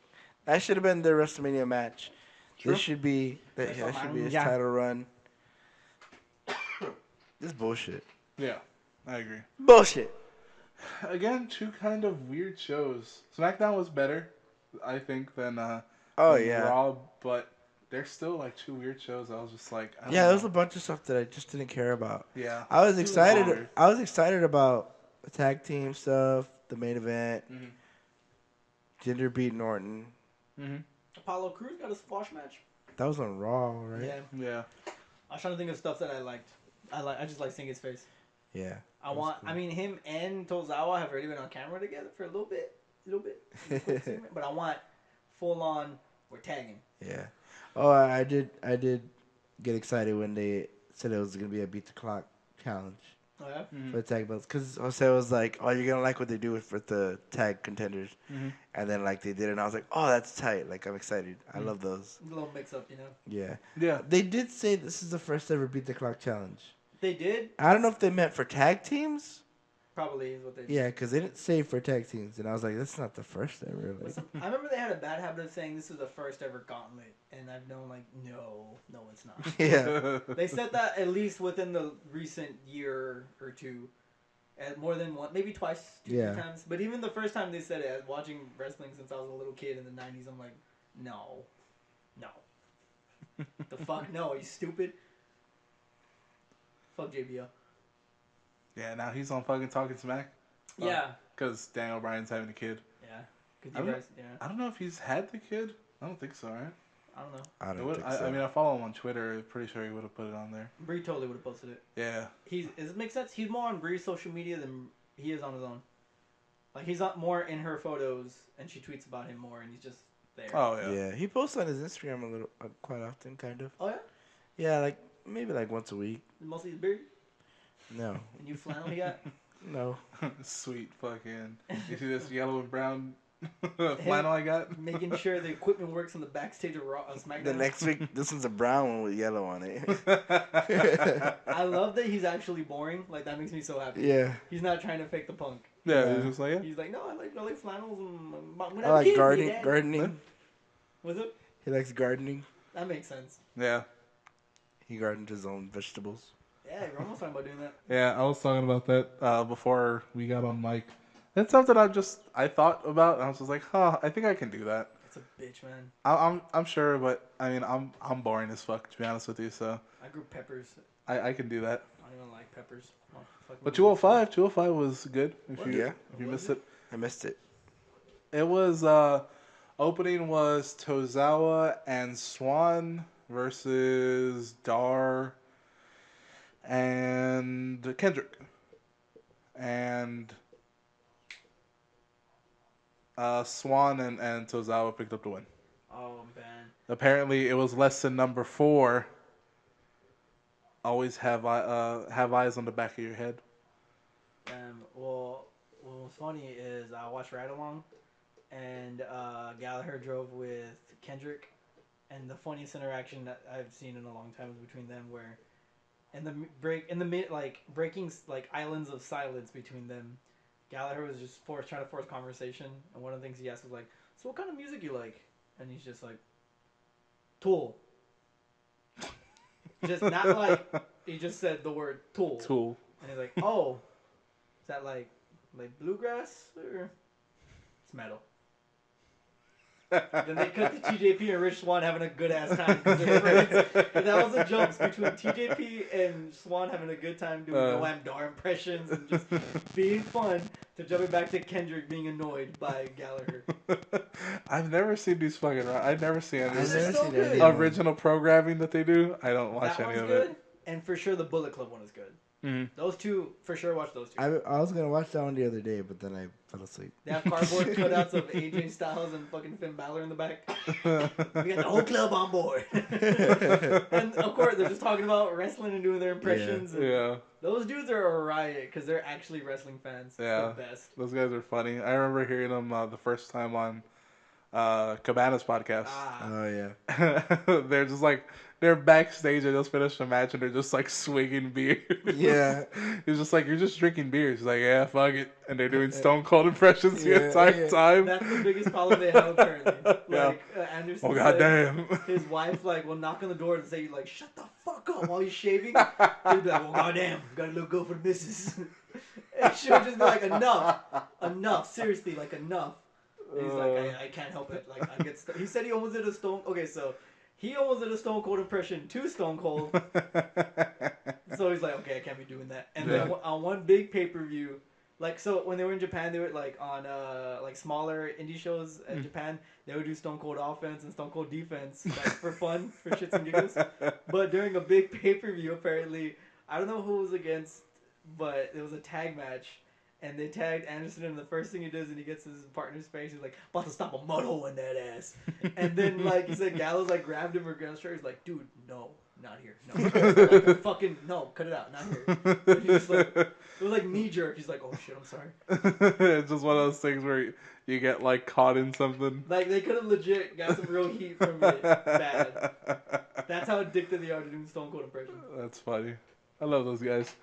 that should have been their WrestleMania match. True. This should be that should be his title run. This is bullshit. Yeah, I agree. Bullshit. Again, two kind of weird shows. SmackDown was better, I think, than Oh than yeah. Raw, but they're still like two weird shows. I was just like, I don't Yeah, know. there was a bunch of stuff that I just didn't care about. Yeah. I was Too excited. weird. I was excited about the tag team stuff, the main event, Mm-hmm. Jinder beat Norton. Mm-hmm. Apollo Crews got a squash match. That was on Raw, right? Yeah. Yeah. I was trying to think of stuff that I liked. I just like seeing his face. Yeah. I That was want. cool. I mean, him and Tozawa have already been on camera together for a little bit, quick segment, but I want full on. We're tagging. Yeah. Oh, I did get excited when they said it was gonna be a beat the clock challenge Oh yeah. Mm-hmm. for the tag belts, because Jose was like, "Oh, you're gonna like what they do with the tag contenders," Mm-hmm. and then like they did it, and I was like, "Oh, that's tight! Like I'm excited. I love those." A little mix up, you know. Yeah. Yeah. They did say this is the first ever beat the clock challenge. They did. I don't know if they meant for tag teams. Probably is what they did. Yeah, because they didn't say for tag teams, and I was like, "That's not the first ever." Like, I remember they had a bad habit of saying this is the first ever gauntlet, and I've known like, no, it's not. yeah, They said that at least within the recent year or two, at more than one, maybe twice, two Yeah. three times. But even the first time they said it, watching wrestling since I was a little kid in the '90s, I'm like, no, the fuck no, are you stupid? Fuck JBL. Yeah, now he's on fucking Talking Smack. Yeah, Because Daniel Bryan's having a kid. yeah. Could I you don't- guys? Yeah, I don't know if he's had the kid. I don't think so, right? I don't know. I It don't would, think so. I mean, I follow him on Twitter. Pretty sure he would have put it on there. Bree totally would have posted it. Yeah. Does it make sense? He's more on Bree's social media than he is on his own. Like he's not more in her photos, and she tweets about him more, and he's just there. Oh, yeah. yeah, he posts on his Instagram a little, quite often, kind of. Oh yeah, Yeah, like maybe like once a week. mostly his beard No, and you flannel he got. no. Sweet fucking. You see this yellow and brown flannel I got? Making sure the equipment works on the backstage of Raw, SmackDown. The next week, this one's a brown one with yellow on it. I love that he's actually boring. Like that makes me so happy. yeah, He's not trying to fake the punk. Yeah, Yeah. he's just like, yeah. He's like, no, I like flannels and when I I'm a like kid, gardening. Dad. Gardening. Was it? He likes gardening. That makes sense. Yeah. He gardens his own vegetables. Yeah, we're almost talking about doing that. Yeah, I was talking about that before we got on mic. It's something I thought about, and I was just like, huh, I think I can do that. It's a bitch, man. I'm sure, but I mean, I'm boring as fuck, to be honest with you. So I grew peppers. I can do that. I don't even like peppers. Oh, fuck But me. 205 was good. If What? you Yeah. if you What missed was it, I missed it. it was Opening was Tozawa and Swan versus Dar and Kendrick. And Swan and Tozawa picked up the win. Oh man. Apparently, it was lesson number 4. Always have eyes on the back of your head. Well, what's funny is I watched Ride Along, and Gallagher drove with Kendrick, and the funniest interaction that I've seen in a long time was between them, where breaking like islands of silence between them. Gallagher was just trying to force conversation, and one of the things he asked was like, "So what kind of music you like?" And he's just like, "Tool." Just not like he just said the word Tool. Tool. And he's like, "Oh, is that like bluegrass or it's metal?" Then they cut to TJP and Rich Swan having a good ass time because they're friends. And that was the jokes between TJP and Swan having a good time doing Noam Dar impressions and just being fun. To jumping back to Kendrick being annoyed by Gallagher. I've never seen these fucking. I've never seen any I've never seen good. any of them. original programming that they do. I don't watch That any one's of good, it. and for sure the Bullet Club one is good. Mm-hmm. Those two, for sure, watch those two. I was gonna watch that one the other day, but then I fell asleep. They have cardboard cutouts of AJ Styles and fucking Finn Balor in the back. We got the whole club on board. And of course, they're just talking about wrestling and doing their impressions. Yeah. And Yeah. those dudes are a riot because they're actually wrestling fans. It's Yeah. the best. Those guys are funny. I remember hearing them the first time on Cabana's podcast. Oh yeah. They're just like they're backstage. They just finished the match and they're just like swinging beers. Yeah. He's just like, you're just drinking beers. He's like, yeah, fuck it. And they're doing Stone Cold impressions the entire time. That's the biggest problem they have apparently. Yeah. Like Anderson Oh said, goddamn. his wife like will knock on the door and say like, "Shut the fuck up," while he's shaving. He'll be like, "Well, goddamn, gotta look good for the missus." And she'll just be like, enough, seriously, like enough. And he's like, I can't help it. Like I get. He said he almost did a Stone. Okay, so he almost did a Stone Cold impression to Stone Cold. So he's like, okay, I can't be doing that. And then on one big pay-per-view, like, so when they were in Japan, they would like on like smaller indie shows in Japan, they would do Stone Cold offense and Stone Cold defense, like for fun, for shits and giggles. But during a big pay-per-view, apparently, I don't know who it was against, but it was a tag match. And they tagged Anderson, and the first thing he does, and he gets his partner's face, he's like, "About to stop a mud hole in that ass." And then, like, he said, Gallows, like, grabbed him or grabbed his shirt. He's like, "Dude, no, not here. No. Like, fucking, no, cut it out, not here." And he's just like, it was like knee jerk. He's like, "Oh shit, I'm sorry." It's just one of those things where you get, like, caught in something. Like, they could have legit got some real heat from it. Bad. That's how addicted they are to doing Stone Cold impressions. That's funny. I love those guys.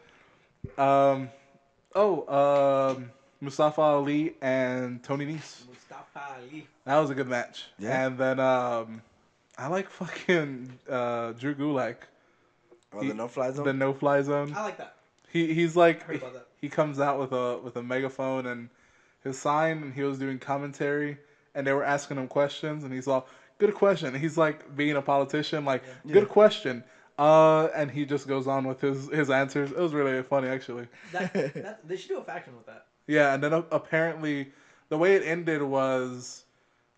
Mustafa Ali and Tony Nese. Mustafa Ali. That was a good match. Yeah. And then I like fucking Drew Gulak. Oh, the no-fly zone? The no-fly zone. I like that. He's like Heard about that. he comes out with a megaphone and his sign, and he was doing commentary, and they were asking him questions, and he's all, "Good question." And he's like being a politician, like, "Good question." And he just goes on with his answers. It was really funny, actually. They should do a faction with that. Yeah, and then apparently the way it ended was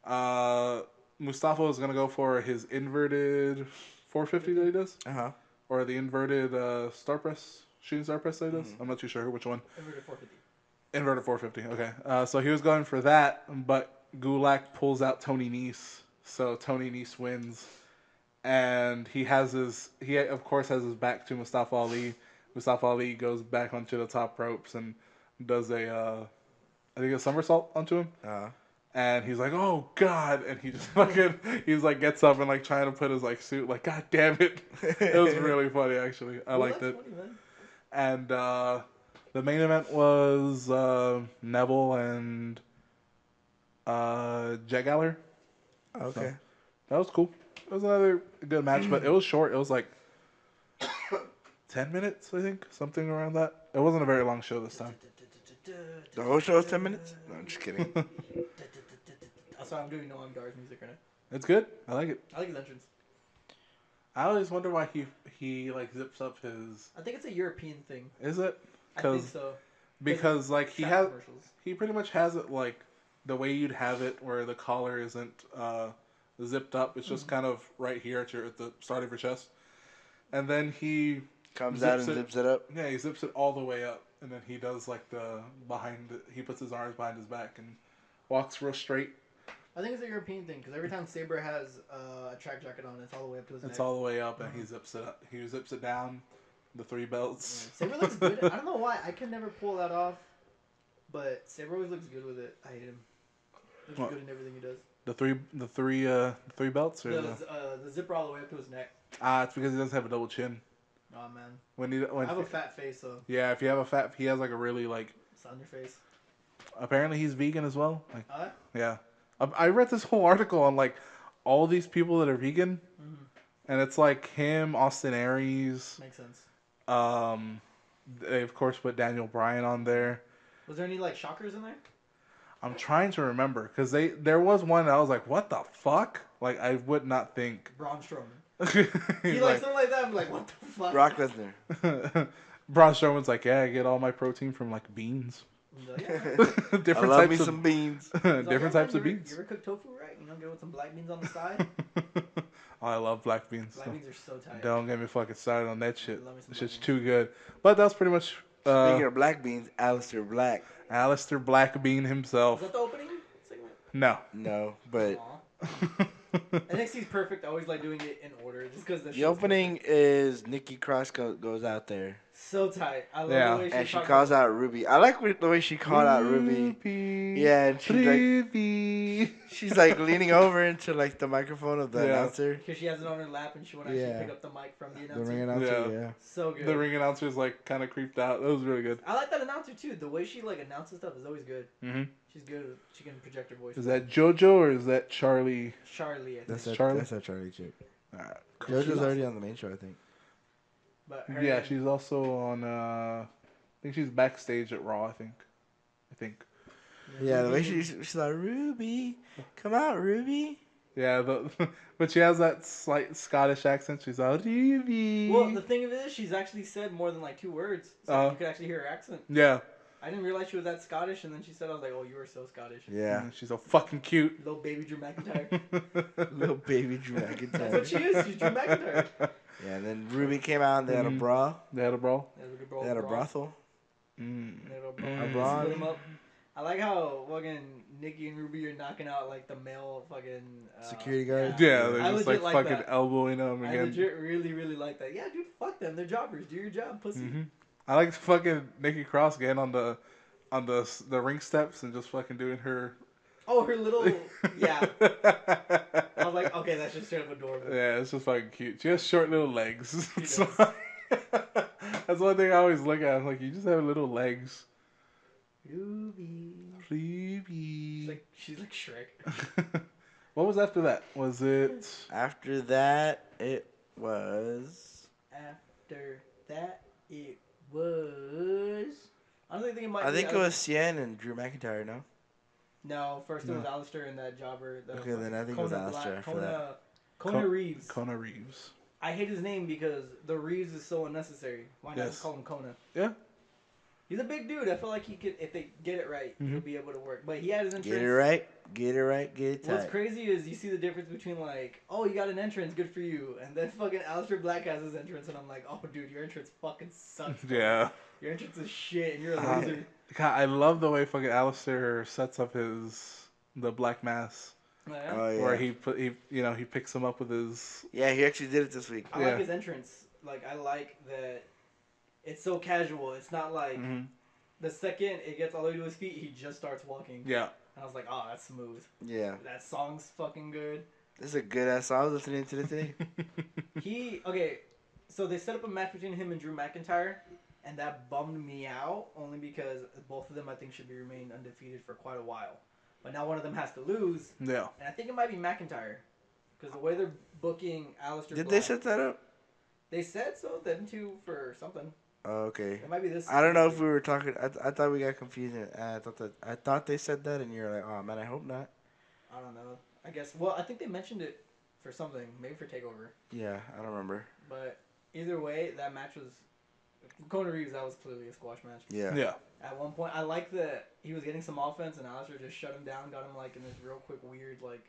Mustafa was going to go for his inverted 450 that he does. Uh-huh. Or the inverted shooting star press that he does. I'm not too sure which one. Inverted 450. Inverted 450, okay. So he was going for that, but Gulak pulls out Tony Nese. So Tony Nese wins. And he of course has his back to Mustafa Ali. Mustafa Ali goes back onto the top ropes and does I think a somersault onto him. Uh-huh. And he's like, "Oh God!" And he just fucking, he's like gets up and like trying to put his like suit, like, "God damn it!" It was really funny, actually. I liked it. Funny, man. And the main event was Neville and Jack Gallagher. Okay. So, that was cool. It was another good match, but it was short. It was like 10 minutes, I think, something around that. It wasn't a very long show this time. The whole show is 10 minutes? No, I'm just kidding. That's why I'm doing Noam Dar's music right now. It's good. I like it. I like his entrance. I always wonder why he like zips up his. I think it's a European thing. Is it? I think so. Because like Shop commercials. he pretty much has it like the way you'd have it, where the collar isn't zipped up. It's just kind of right here at the start of your chest, and then he Comes out and zips it up. Yeah, he zips it all the way up, and then he does like the behind. He puts his arms behind his back and walks real straight. I think it's a European thing because every time Saber has a track jacket on, it's all the way up to his neck. It's all the way up, and he zips it up. He zips it down. The 3 belts. Yeah. Saber looks good. I don't know why. I can never pull that off, but Saber always looks good with it. I hate him. Looks good in everything he does. The three belts, or the zipper all the way up to his neck. It's because he doesn't have a double chin. Oh man. When I have a fat face, so. Yeah, if you have a fat, he has like a really It's on your face. Apparently, he's vegan as well. Like, Oh, yeah. I read this whole article on like all these people that are vegan, and it's like him, Austin Aries. Makes sense. They of course put Daniel Bryan on there. Was there any like shockers in there? I'm trying to remember because there was one that I was like, what the fuck? Like I would not think. Braun Strowman. He like something like that. I'm like, what the fuck? Brock Lesnar. Braun Strowman's like, yeah, I get all my protein from like beans. Like, yeah. Different I love types me of some beans. different types of beans. You ever cook tofu right? You know, get with some black beans on the side. Oh, I love black beans. Black beans are so tight. Don't get me fucking started on that shit. Love me some That black shit's beans. too good. But that's pretty much Speaking of black beans, Alistair Black. Alistair Blackbean himself. Was that the opening segment? No. No, but Aw. NXT's perfect. I always like doing it in order, just because the opening is Nikki Cross goes out there. so tight. I love Yeah. the way And she talks calls about- out Ruby. I like the way she called out Ruby. Yeah, and she's like leaning over into like the microphone of the Yeah. announcer. because she has it on her lap and she won't actually Yeah. pick up the mic from the The announcer. ring announcer, Yeah. yeah. So good. The ring announcer's like kind of creeped out. That was really good. I like that announcer too. The way she like announces stuff is always good. Mm-hmm. She's good. She can project her voice. Is that JoJo or is that Charlie? Charlie? I think. That's Charlie? That's a Charlie chick. Alright. JoJo's already on the main show, I think. But her Yeah, she's also on. I think she's backstage at Raw. I think. Yeah, the way she's like, Ruby, come out, Ruby. Yeah, but she has that slight Scottish accent. She's like, Ruby. Well, the thing of it is, she's actually said more than like 2 words, so you could actually hear her accent. Yeah. I didn't realize she was that Scottish, and then she said, I was like, oh, you are so Scottish. Yeah. She's so fucking cute. Little baby Drew McIntyre. Little baby Drew McIntyre. That's what she is. She's Drew McIntyre. Yeah, and then Ruby came out and they had a bra. They had a brawl. They had a brothel. Mm. A brawl. Split 'em up. I like how fucking Nikki and Ruby are knocking out like the male fucking Security guards? Yeah, they're I just legit like fucking that. elbowing them I again. legit really like that. Yeah, dude, fuck them. They're jobbers. Do your job, pussy. Mm-hmm. I like fucking Nikki Cross getting on the ring steps and just fucking doing her. Oh, her little yeah. I was like, okay, that's just straight up adorable. Yeah, it's just fucking cute. She has short little legs. She So- does. That's one thing I always look at. I'm like, you just have little legs. Ruby. Ruby. She's like Shrek. What was after that? Was it? After that, it was. After that, it was. I don't think it might. I be think it was Cien and Drew McIntyre, no? No, first it was Alistair and that jobber. Okay, then I think it was Alistair after that. Kona Reeves. Kona Reeves. I hate his name because the Reeves is so unnecessary. Why not Yes. just call him Kona? Yeah. He's a big dude. I feel like he could, if they get it right, he'll be able to work. But he had his entrance. Get it right, get it What's tight. crazy is you see the difference between like, oh, you got an entrance, good for you, and then fucking Aleister Black has his entrance, and I'm like, oh, dude, your entrance fucking sucks. bro. Yeah. Your entrance is shit, and you're a loser. God, I love the way fucking Alistair sets up the black mass. Oh, yeah? Oh, yeah. Where he picks him up with his. Yeah, he actually did it this week. I Yeah. like his entrance. Like, I like that it's so casual. It's not like the second it gets all the way to his feet, he just starts walking. Yeah. And I was like, oh, that's smooth. Yeah. That song's fucking good. This is a good ass song. I was listening to it today. Okay, so they set up a match between him and Drew McIntyre, and that bummed me out only because both of them I think should be remain undefeated for quite a while. But now one of them has to lose, Yeah. and I think it might be McIntyre because the way they're booking Aleister Did Black, they set that up? They said so. Them two for something. Oh, okay. It might be this. I don't know if we were talking. I thought we got confused. I thought they said that, and you're like, oh man, I hope not. I don't know. I guess. Well, I think they mentioned it for something, maybe for Takeover. Yeah, I don't remember. But either way, that match was Conor Reeves, that was clearly a squash match. Yeah. Yeah. At one point, I liked that he was getting some offense, and Alistair just shut him down, got him like in this real quick weird like.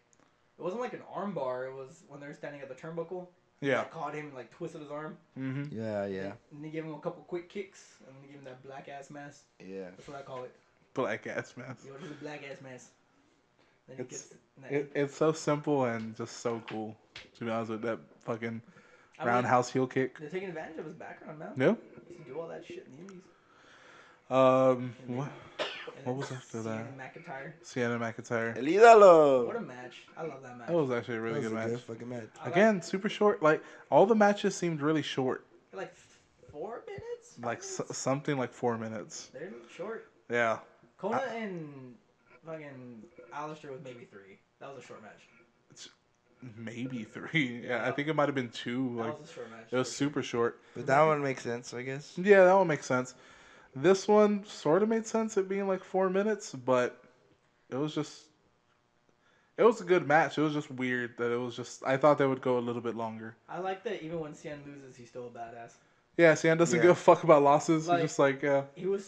It wasn't like an arm bar. It was when they were standing at the turnbuckle. Yeah. Like, caught him, like twisted his arm. Mm-hmm. Yeah. And they gave him a couple quick kicks, and then they gave him that black ass mask. Yeah. That's what I call it. Black ass mask. Yo, this is a black ass mask. Then It's so simple and just so cool. To be honest with that fucking I mean, roundhouse heel kick. they're taking advantage of his background, man. Yeah. He can do all that shit in the indies. What was after that? McIntyre. Sienna McIntyre. What Elidalo. a match! I love that match. That was actually a really That was good a match. good fucking match. Again, super short. Like all the matches seemed really short. Like 4 minutes. Like 5 minutes? something like 4 minutes. They're short. Yeah. Kona and fucking Alistair was maybe 3. That was a short match. Maybe 3. Yeah, I think it might have been 2. That Like was a short match. it was super short. But that one makes sense, I guess. Yeah, that one makes sense. This one sort of made sense it being like 4 minutes, but it was a good match. It was just weird that it was just. I thought they would go a little bit longer. I like that even when Cien loses, he's still a badass. Yeah, Sian doesn't give a fuck about losses. Like, He's just like, yeah. He was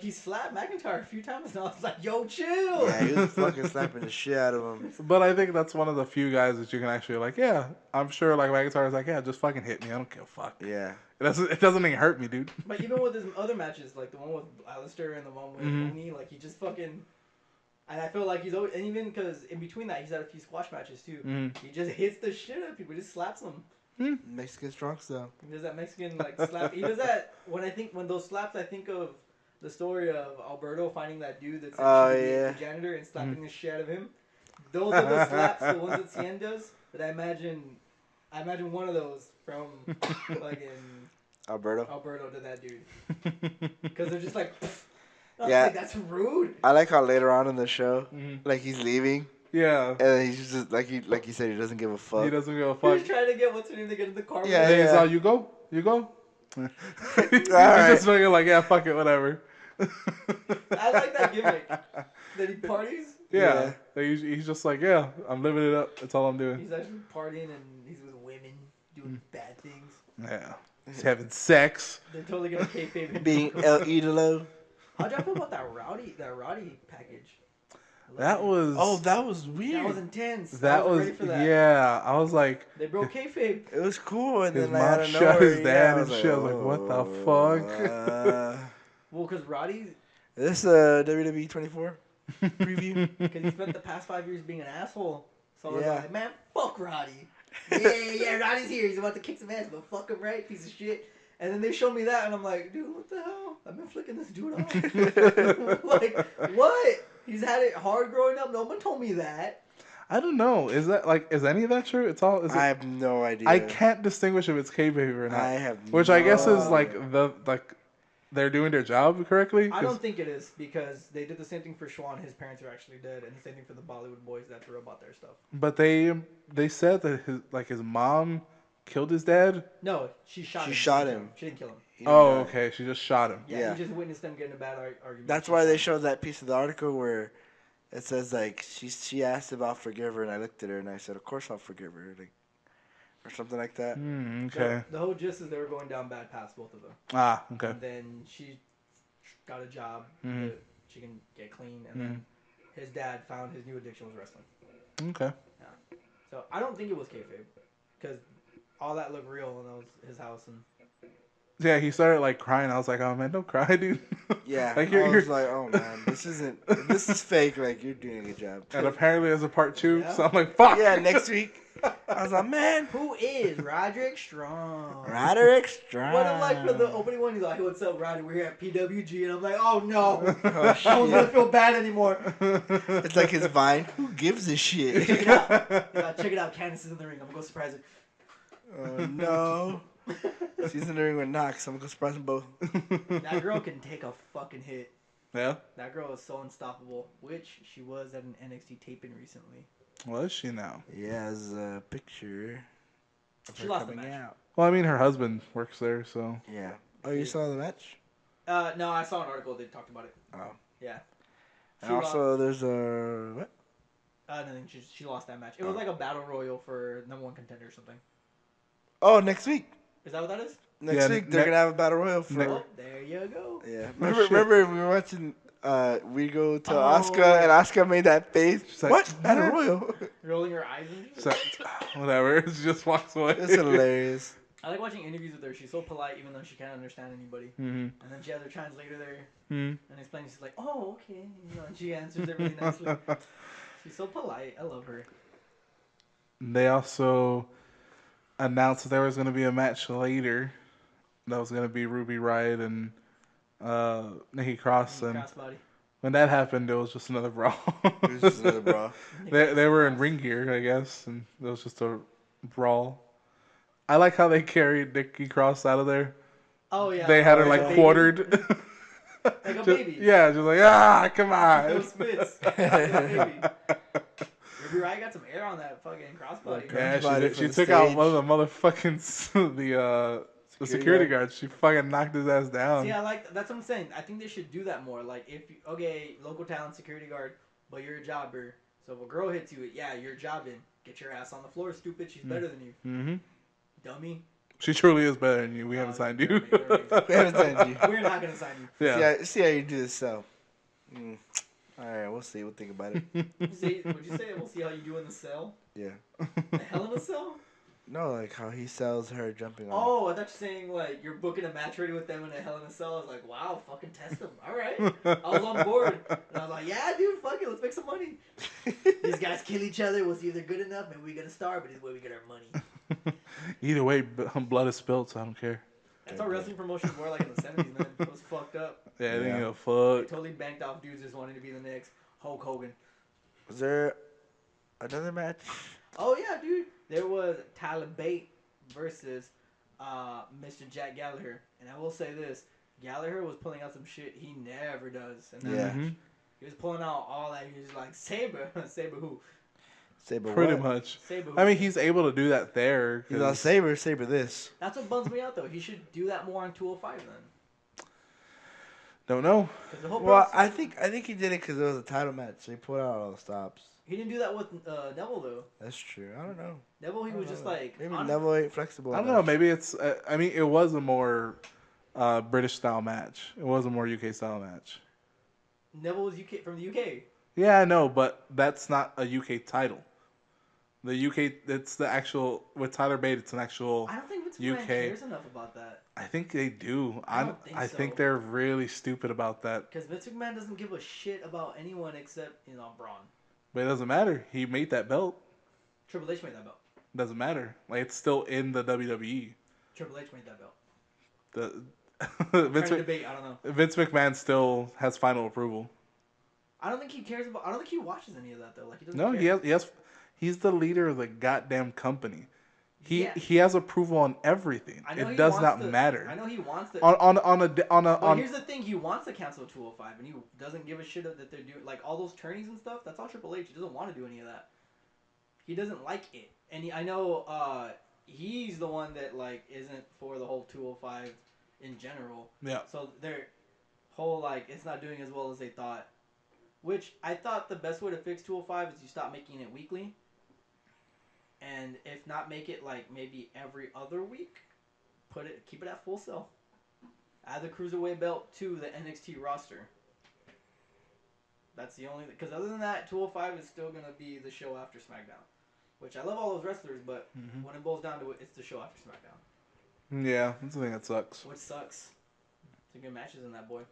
he slapped McIntyre a few times, and I was like, "Yo, chill." Yeah, he was fucking slapping the shit out of him. But I think that's one of the few guys that you can actually like. Yeah, I'm sure. Like McIntyre's like, yeah, just fucking hit me. I don't give a fuck. Yeah. It doesn't even hurt me, dude. But even with his other matches, like the one with Alistair and the one with Oni, like he just fucking. And I feel like he's always, and even because in between that he's had a few squash matches too. He just hits the shit out of people. He just slaps them. Mexican strong style. He does that Mexican like slap. He does that when those slaps. I think of the story of Alberto finding that dude that's the janitor and slapping the shit out of him. Those are the slaps, the ones that Cien does. But I imagine one of those from fucking Alberto to that dude, because they're just like. Yeah, like, that's rude. I like how later on in the show, like he's leaving. Yeah. And then he's just like you said, he doesn't give a fuck. He doesn't give a fuck. He's trying to get what's her name to get in the car. Yeah, He's all, you go. He's right. just fucking like, yeah, fuck it, whatever. I like that gimmick. That he parties. Yeah. He's just like, yeah, I'm living it up. That's all I'm doing. He's actually partying and he's with women doing bad things. Yeah. He's having sex. They're totally gonna kayfabe him. Being El Idolo. How'd y'all feel about that Roddy package? That was. Oh, that was weird. That was intense. I That wasn't was. ready for that. Yeah. I was like. They broke kayfabe. It was cool, and His then mom out of shot nowhere, his dad and shit. I was like, what the fuck? Well, because Roddy, Is this a WWE 24 preview? because he spent the past 5 years being an asshole. So I was Yeah. like, man, fuck Roddy. Yeah, Roddy's here. He's about to kick some ass, but fuck him, right? Piece of shit. And then they showed me that, and I'm like, dude, what the hell? I've been flicking this dude off. Like, what? He's had it hard growing up. No one told me that. I don't know. Is any of that true? It's all. I have no idea. I can't distinguish if it's kayfabe or not. I have Which no I guess is idea. they're doing their job correctly. I don't think it is, because they did the same thing for Schwan. His parents are actually dead, and the same thing for the Bollywood boys that threw about their stuff. But they said that his mom killed his dad. No, she shot him. She shot him. She didn't kill him. Oh, okay. She just shot him. Yeah, Yeah. he just witnessed them getting a bad argument. That's why they showed that piece of the article where it says like she asked if I'll forgive her, and I looked at her and I said, of course I'll forgive her, like, or something like that. Okay. The whole gist is they were going down bad paths, both of them. Ah, okay. And then she got a job Mhm. that she can get clean, and then his dad found his new addiction was wrestling. Okay. So I don't think it was kayfabe, because all that looked real, and that was his house. And Yeah, he started like crying. I was like, oh man, don't cry, dude. Yeah, Like, I was like, oh man, this is fake. Like, you're doing a good job. And apparently there's a part 2, Yeah. so I'm like, fuck. Yeah, next week. I was like, man, who is Roderick Strong? Roderick Strong. What I'm like for the opening one, he's like, hey, what's up, Roddy? We're here at PWG, and I'm like, oh no, Oh, I don't gonna feel bad anymore. It's like his vine. Who gives a shit? Check it out. Check it out. Candace is in the ring. I'm gonna go surprise her. Oh no. She's in the ring with Knox. I'm gonna surprise them both. That girl can take a fucking hit. Yeah. That girl is so unstoppable, which she was at an NXT taping recently. Well, is she now? Yeah, there's a picture of She her lost the coming match. out. Well, I mean, her husband works there, so. Yeah. Oh, you saw the match? No, I saw an article. They talked about it. Oh. Yeah. And also, there's a what? Nothing. She lost that match. It was like a battle royal for #1 contender or something. Oh, next week. Is that what that is? Next week they're gonna have a battle royal for. Oh, there you go. Yeah. Oh, Remember we were watching. We go to Oh. Oscar and Oscar made that face. She's like, What? Battle "What?" royal. Rolling her eyes and shit. So, whatever. She just walks away. It's hilarious. I like watching interviews with her. She's so polite, even though she can't understand anybody. Mhm. And then she has her translator there Mhm. and explaining. She's like, "Oh, okay," and she answers it really nicely. She's so polite. I love her. They also announced that there was going to be a match later. That was going to be Ruby Riott and Nikki Cross. And Crossbody. when that happened, it was just another brawl. It was just another brawl. They were in ring gear, I guess, and it was just a brawl. I like how they carried Nikki Cross out of there. Oh yeah. They had her like like a quartered. Like a baby. Yeah, just like come on. Those spits. Like a baby. Ruby Riott got some air on that fucking crossbody. Yeah, Body for she the took out stage. one of the motherfucking the security guards. She fucking knocked his ass down. See, that's what I'm saying. I think they should do that more. Like, if you, okay, local talent security guard, but you're a jobber. So if a girl hits you, yeah, you're jobbing. Get your ass on the floor, stupid. She's better than you, Mm-hmm. dummy. She truly is better than you. We haven't signed you. We haven't signed you. We're not gonna sign you. Yeah. See how you do this, so. All right, we'll see. We'll think about it. Would you say we'll see how you do in the cell? Yeah. The Hell in a Cell? No, like how he sells her jumping on. Oh, I thought you were saying like you're booking a match ready with them in a Hell in a Cell. I was like, wow, fucking test them. All right. I was on board. And I was like, yeah, dude, fuck it, let's make some money. These guys kill each other. Was either good enough, maybe we get a star, but either way we get our money. Either way, blood is spilled, so I don't care. That's how wrestling promotions were like in the 70s, man. It was fucked up. Yeah, I didn't give a They fuck. totally banked off dudes just wanting to be the next Hulk Hogan. Was there another match? Oh, yeah, dude. There was Tyler Bate versus Mr. Jack Gallagher. And I will say this. Gallagher was pulling out some shit he never does. And Yeah. Mhm. He was pulling out all that. He was like, Saber. Saber who? Saber Pretty what? much. Saber who? I mean, he's able to do that there. He's on Saber this. That's what bums me out, though. He should do that more on 205 then. Don't know. 'Cause the whole Well, purpose- I think he did it because it was a title match. So he pulled out all the stops. he didn't do that with Neville, though. That's true. I don't know. Neville, he was just like... Maybe honest- Neville ain't flexible. I don't enough. know. Maybe it's. I mean, it was a more British style match. It was a more UK style match. Neville was UK from the UK. Yeah, I know, but that's not a UK title. The UK, it's the actual with Tyler Bate. It's an actual. I don't think Vince UK. McMahon cares enough about that. I think they do. I don't think I so. think they're really stupid about that. Because Vince McMahon doesn't give a shit about anyone except, Braun. But it doesn't matter. He made that belt. Triple H made that belt. Doesn't matter. Like it's still in the WWE. Triple H made that belt. The Vince debate, I don't know. Vince McMahon still has final approval. I don't think he cares about. I don't think he watches any of that though. Like he doesn't. No, care. he has. He's the leader of the goddamn company. Yeah. He has approval on everything. I know It he does wants not to- matter. I know he wants to. On Here's the thing: he wants to cancel 205, and he doesn't give a shit that they're doing like all those turnings and stuff. That's all Triple H. He doesn't want to do any of that. He doesn't like it, and I know he's the one that like isn't for the whole 205 in general. Yeah. So their whole like it's not doing as well as they thought. Which I thought the best way to fix 205 is you stop making it weekly. And if not, make it like maybe every other week. Keep it at Full Sail. Add the Cruiserweight belt to the NXT roster. That's the only... Because other than that, 205 is still going to be the show after SmackDown. Which I love all those wrestlers, but when it boils down to it, it's the show after SmackDown. Yeah, that's the thing that sucks. Which sucks. Some good matches in that, boy.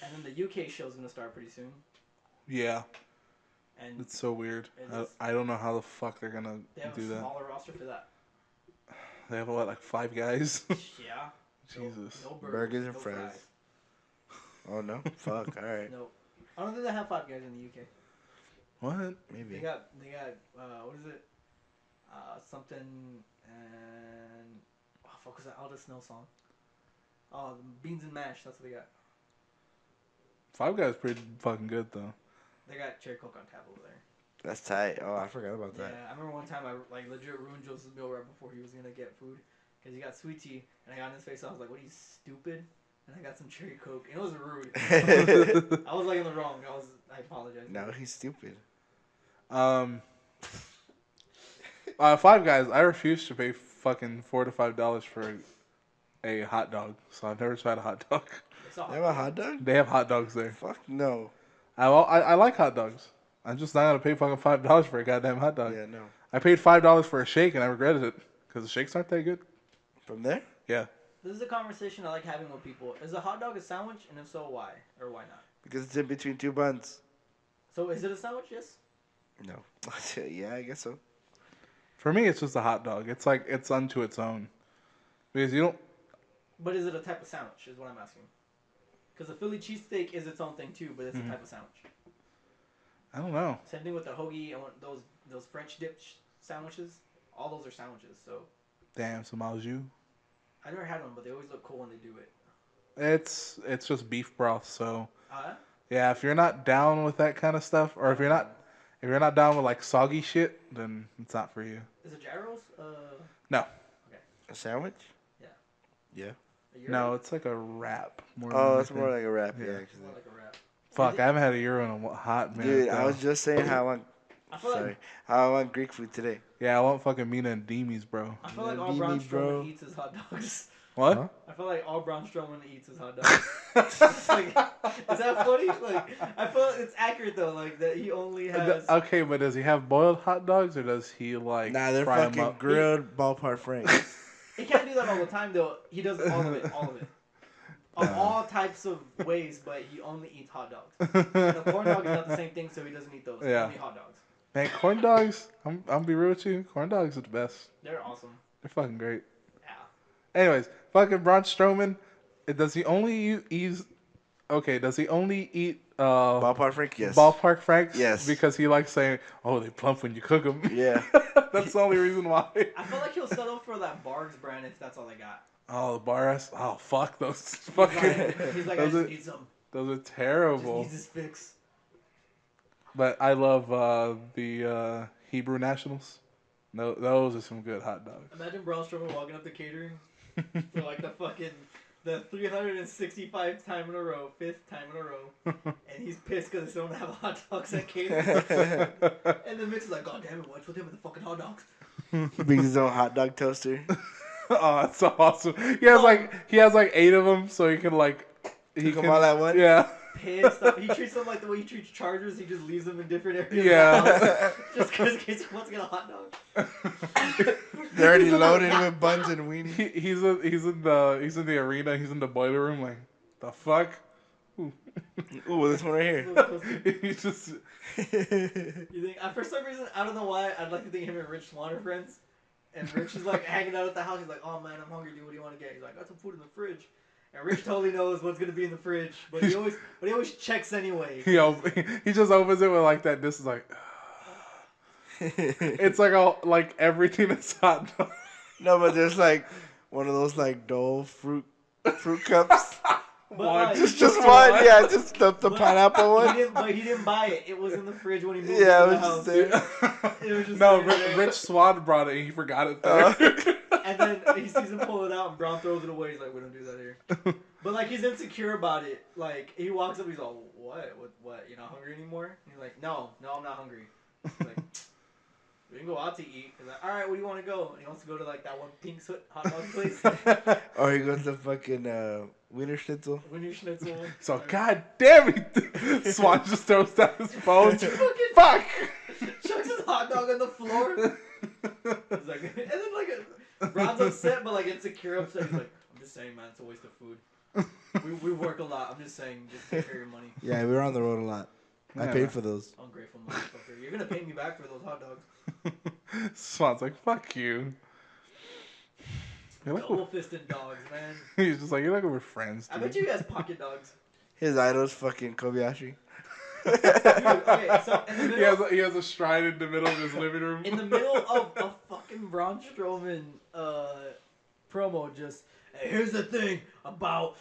And then the UK show's going to start pretty soon. Yeah, And it's so weird. It is. I don't know how the fuck they're gonna they have do a that. smaller roster for that. They have what, like 5 guys? Yeah. Jesus. No Burgers and no fries. Oh no! Fuck! All right. No. I don't think they have 5 guys in the UK. What? They Maybe. got what is it? Something and fuck was that Aldous Snow song? Oh, Beans and Mash. That's what they got. 5 guys pretty fucking good though. They got cherry coke on tap over there. That's tight. Oh, I forgot about that. Yeah, I remember one time I like legit ruined Joseph's meal right before he was gonna get food because he got sweet tea and I got in his face. I was like, "What are you stupid?" And I got some cherry coke and it was rude. I was like in the wrong. I apologize. Now he's stupid. 5 guys. I refuse to pay fucking $4 to $5 for a hot dog, so I've never tried a hot dog. It's a You have a hot dog? They have hot dogs there. Fuck no. I like hot dogs. I'm just not gonna pay fucking $5 for a goddamn hot dog. Yeah, no. I paid $5 for a shake and I regretted it because the shakes aren't that good. From there? Yeah. This is a conversation I like having with people. Is a hot dog a sandwich, and if so, why or why not? Because it's in between two buns. So is it a sandwich? Yes. No. Yeah, I guess so. For me, it's just a hot dog. It's like it's unto its own because you don't. But is it a type of sandwich? Is what I'm asking. Because a Philly cheesesteak is its own thing too, but it's a type of sandwich. I don't know. Same thing with the hoagie and those French dip sandwiches. All those are sandwiches. So Damn, some au jus. I never had one, but they always look cool when they do it. It's just beef broth, so Uh, yeah. If you're not down with that kind of stuff, or if you're not down with like soggy shit, then it's not for you. is it gyros? No. Okay. A sandwich? Yeah. Yeah. No, it's like a wrap. More than Oh, it's anything. more like a wrap, yeah, Yeah. actually. More like a wrap. Fuck, I haven't had a gyro in a hot minute. Dude, I though. was just saying how I want Greek food today. Yeah, I want fucking Mina and Deemies, bro. I feel like Yeah, all Braun BB, bro. Strowman eats his hot dogs. What? Huh? I feel like all Braun Strowman eats his hot dogs. Like, is that funny? Like, I feel like it's accurate though. Like that he only has. Okay, but does he have boiled hot dogs or does he like Nah, they're fry 'em fucking up? grilled ballpark franks. He can't do that all the time though. He does all of it. All of it. Of all types of ways, but he only eats hot dogs. And a corn dog is not the same thing, so he doesn't eat those. Yeah. Only hot dogs. Man, corn dogs. I'm be real with you. Corn dogs are the best. They're awesome. They're fucking great. Yeah. Anyways, fucking Braun Strowman. Does he only eat? Okay, does he only eat Ballpark frank? Yes. ballpark franks? Yes. Because he likes saying, "Oh, they plump when you cook them." Yeah. That's the only reason why. I feel like he'll settle for that Bargs brand if that's all they got. Oh, the bar ass. Oh, fuck those. He's Fucking. like, I those just are need some. those are Just terrible. needs his fix. But I love the Hebrew Nationals. No, those are some good hot dogs. Imagine Braun Strowman walking up to catering for like the 365th time in a row, 5th time in a row, and he's pissed because they don't have hot dogs at catering. And the Mitch is like, God damn it, what's with him with the fucking hot dogs? He brings his own hot dog toaster. Oh, that's so awesome. He has like 8 of them, so he can like Cook them all at once? Yeah. Pissed off. He treats them like the way he treats chargers. He just leaves them in different areas. Yeah. Of the house, just because in case he wants to get a hot dog. They're already loaded with buns and weenies. He's in the arena. He's in the boiler room. Like the fuck. Ooh, this one right here. He's just. You think? For some reason, I don't know why. I'd like to think him and Rich Swan are friends. And Rich is like hanging out at the house. He's like, "Oh man, I'm hungry, dude. What do you want to get?" He's like, "I got some food in the fridge." And Rich totally knows what's gonna be in the fridge, but he always checks anyway. He just opens it with like that. This is like. It's like everything that's hot dog. No, but there's like one of those like Dole fruit cups. But Just one, yeah, just the pineapple one. He didn't buy it. It was in the fridge when he moved Yeah, into it the was house. just there. It was just No, there. Rich Swan brought it. And he forgot it there. And then he sees him pull it out, and Braun throws it away. He's like, "We don't do that here." But like, he's insecure about it. Like, he walks up, he's like, "What? You're not hungry anymore?" And he's like, "No, I'm not hungry." He's like, "We can go out to eat." He's like, "All right, where do you want to go?" And he wants to go to like that one pink hot dog place. Or he goes to fucking Wiener Schnitzel. Wiener Schnitzel. So god damn it, Swan just throws down his phone. Fuck. Chucks his hot dog on the floor. He's like, and then like Braun's upset, but like insecure upset. He's like, "I'm just saying, man, it's a waste of food. We work a lot. I'm just saying, just take care of your money." Yeah, we were on the road a lot. I Yeah. paid for those. Ungrateful motherfucker. You're gonna pay me back for those hot dogs. Swan's like, fuck you. Double fisted dogs, man. He's just like, you're like we're friends, I dude. bet you he has pocket dogs. His idol's fucking Kobayashi. Dude, okay, so in the middle, He has a shrine in the middle of his living room. in the middle of a fucking Braun Strowman promo, just, "Hey, here's the thing about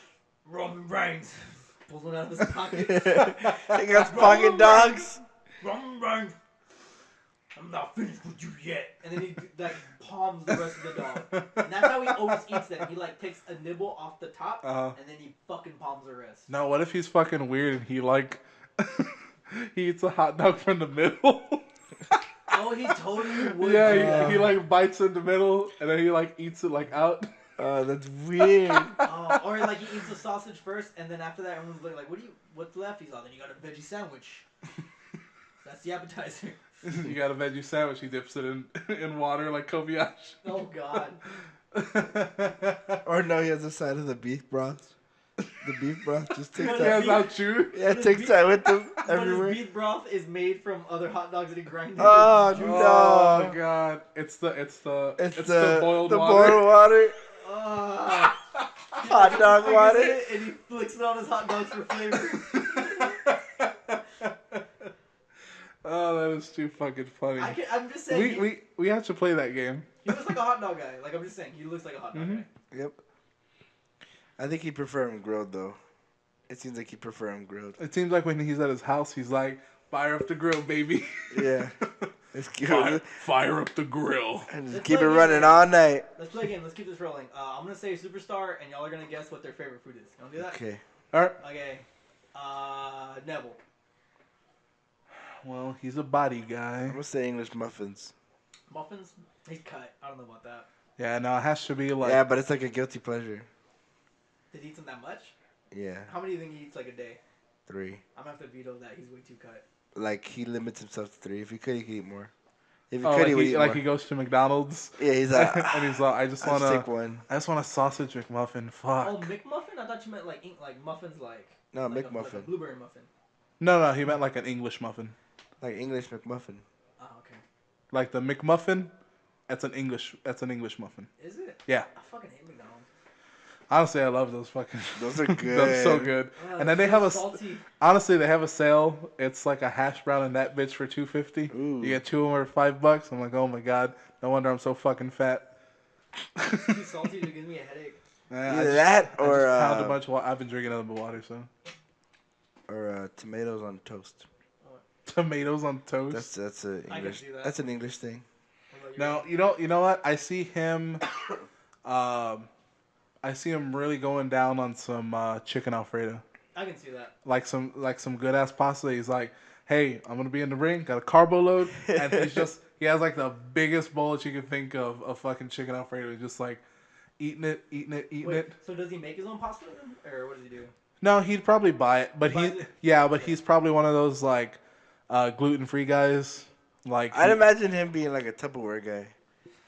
Roman Reigns." Pulls one out of his pocket. He got pocket dogs. Roman Reigns, "I'm not finished with you yet." And then he like palms the rest of the dog. And that's how he always eats them. He like takes a nibble off the top, and then he fucking palms the rest. No, what if he's fucking weird and he like he eats a hot dog from the middle? Oh, he totally would. Yeah, he like bites in the middle and then he like eats it like out. Oh, that's weird. Oh, or like he eats the sausage first, and then after that, everyone's like, what's left?" He's all, "Then you got a veggie sandwich. That's the appetizer." You got a veggie sandwich. He dips it in water like Kobayashi. Oh God. Or no, he has a side of the beef broth. The beef broth just takes What He that. has out chew. Yeah, But takes his that with them But everywhere. his beef broth is made from other hot dogs that he grinded. Oh, It's juicy. no. Oh god, it's the the boiled the water. boiled water. Ah. He Hot puts dog his fingers water. in it and he flicks it on his hot dogs for flavor. Oh, that is too fucking funny. I'm just saying. We have to play that game. He looks like a hot dog guy. Like, I'm just saying, he looks like a hot dog guy. Yep. I think he'd prefer him grilled though. It seems like he'd prefer him grilled. It seems like when he's at his house, he's like, "Fire up the grill, baby." Yeah. Let's keep Fire up the grill. and just Let's keep it play a running game. all night. Let's play a game. Let's keep this rolling. I'm gonna say superstar, and y'all are gonna guess what their favorite food is. You wanna do that? Okay. All right. Okay. Neville. Well, he's a body I'm guy. gonna say English muffins. Muffins. He's cut. I don't know about that. Yeah, no, it has to be like. Yeah, but it's like a guilty pleasure. Did he eat them that much? Yeah. How many do you think he eats like a day? 3. I'm gonna have to veto that. He's way too cut. Like he limits himself to 3. If he could eat more. If he Oh, could, like he would eat like more. he goes to McDonald's. Yeah, he's like, And he's like, I just I'll want take one. I just want a sausage McMuffin. Fuck. Oh, McMuffin? I thought you meant like muffins like. No, like McMuffin. like a blueberry muffin. No, he meant like an English muffin. Like English McMuffin. Oh, okay. Like the McMuffin, that's an English muffin. Is it? Yeah. I fucking hate McDonald's. Honestly, I love those fucking. Those are good. Those are so good. And then they have salty. honestly, they have a sale. It's like a hash brown and that bitch for $2.50. Ooh. You get 2 of them for $5. I'm like, oh my god, no wonder I'm so fucking fat. Too salty to give me a headache. Either that I or just pound a bunch of water. I've been drinking nothing but water, so. tomatoes on toast. Tomatoes on toast. That's a I can English. see that. That's an English thing. What about No, you know what? I see him. I see him really going down on some chicken Alfredo, I can see that. like some good ass pasta. He's like, hey, I'm gonna be in the ring, got a carbo load, and he has like the biggest bowl that you can think of fucking chicken Alfredo. He's just like eating it. Wait, so does he make his own pasta then? Or what does he do? No, he'd probably buy it, but Buys it? but he's probably one of those like gluten-free guys. Like I'd imagine him being like a Tupperware guy.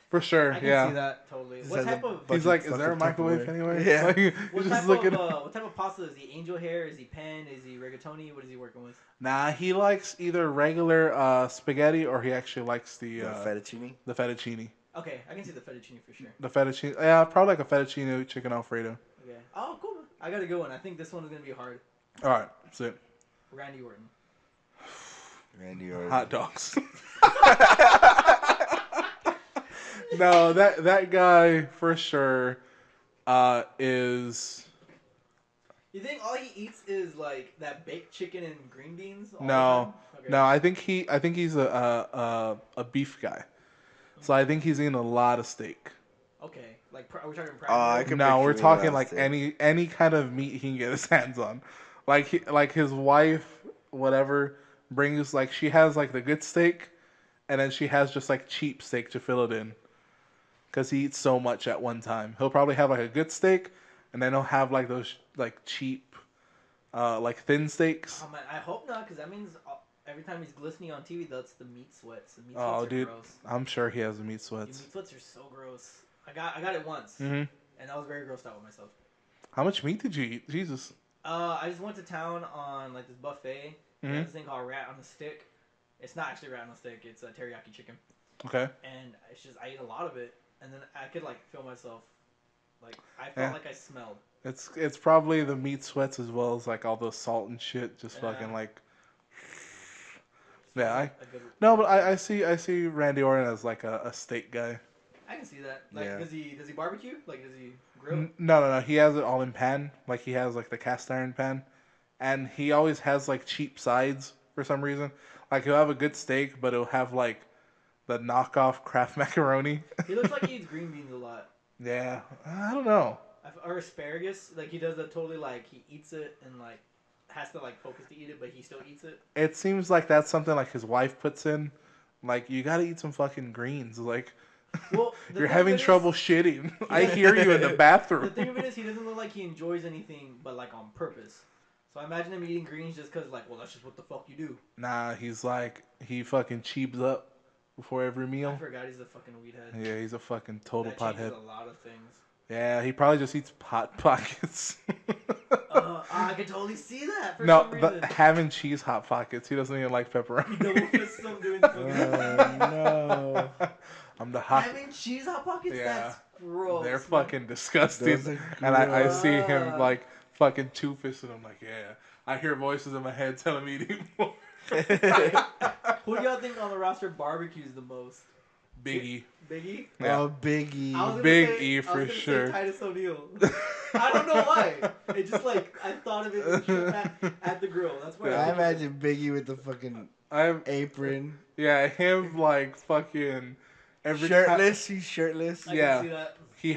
for sure, I can yeah. see that totally. Just What has type a of bunch He's like, of is there a fucking microwave Tupperware. anywhere? Yeah. Like, you're what just type looking. what type of pasta is he? Angel hair? Is he pen? Is he rigatoni? What is he working with? Nah, he likes either regular spaghetti or he actually likes the Fettuccine. fettuccine. Okay, I can see the fettuccine for sure. The fettuccine, yeah, probably like a fettuccine chicken Alfredo. Okay. Oh, cool. I got a good one. I think this one is gonna be hard. All right, that's it. Randy Orton. Randy Orton. Hot dogs. No, that guy for sure is You think all he eats is like that baked chicken and green beans? All no, the time? Okay. no. I think he's a beef guy. So I think he's eating a lot of steak. Okay, like are we talking I prime rib? can No, picture we're me talking with like steak. any kind of meat he can get his hands on. Like his wife, whatever, brings like she has like the good steak, and then she has just like cheap steak to fill it in. Cause he eats so much at one time. He'll probably have like a good steak, and then he'll have like those like cheap, like thin steaks. Oh man, I hope not, because that means every time he's glistening on TV, that's the meat sweats. The meat Oh, sweats are dude, gross. I'm sure he has the meat Dude, sweats. meat sweats are so gross. I got it once, hmm and I was very grossed out with myself. How much meat did you eat? Jesus. I just went to town on like this buffet. Mhm. There's this thing called rat on a stick. It's not actually rat on a stick. It's a teriyaki chicken, Okay. and it's just I ate a lot of it, and then I could like feel myself. Like I felt Yeah. like I smelled. It's probably the meat sweats as well as like all the salt and shit. Just Yeah. fucking like. Yeah, A good- no, but I see Randy Orton as like a steak guy. I can see that. Like, Yeah. does he barbecue? Like, does he grill? No. He has it all in pan. Like he has like the cast iron pan, and he always has like cheap sides for some reason. Like he'll have a good steak, but it'll have like the knockoff Kraft macaroni. He looks like he eats green beans a lot. Yeah, I don't know. Or asparagus. Like he does that totally. Like he eats it and like has to like focus to eat it, but he still eats it. It seems like that's something like his wife puts in. Like you gotta eat some fucking greens. Like Well, the You're thing of having it trouble is- shitting. I hear you in the bathroom. The thing of it is, he doesn't look like he enjoys anything, but like on purpose. So I imagine him eating greens just because, like, well, that's just what the fuck you do. Nah, he's like, he fucking cheeps up before every I meal. forgot he's a fucking weed head. Yeah, he's a fucking total That changes pothead. a lot of things. Yeah, he probably just eats Hot Pockets. I could totally see that for No, some reason. but having cheese Hot Pockets. He doesn't even like He pepperoni. double fists them doing the fucking... No. I'm the hot. Having cheese Hot Pockets? Yeah. That's gross. They're man. fucking disgusting. Those are And I see him gross. like fucking two-fisting. I'm like, yeah. I hear voices in my head telling me to eat more. Who do y'all think on the roster barbecues the most? Biggie. Biggie? Yeah. Oh, Biggie. I was gonna Big say- E I was for gonna say sure. Titus O'Neil. I don't know why. It just like I thought of it at the grill. That's why. Yeah. I imagine Biggie with the fucking I'm apron. yeah, him like fucking every Shirtless. He's shirtless. I yeah. can see that. He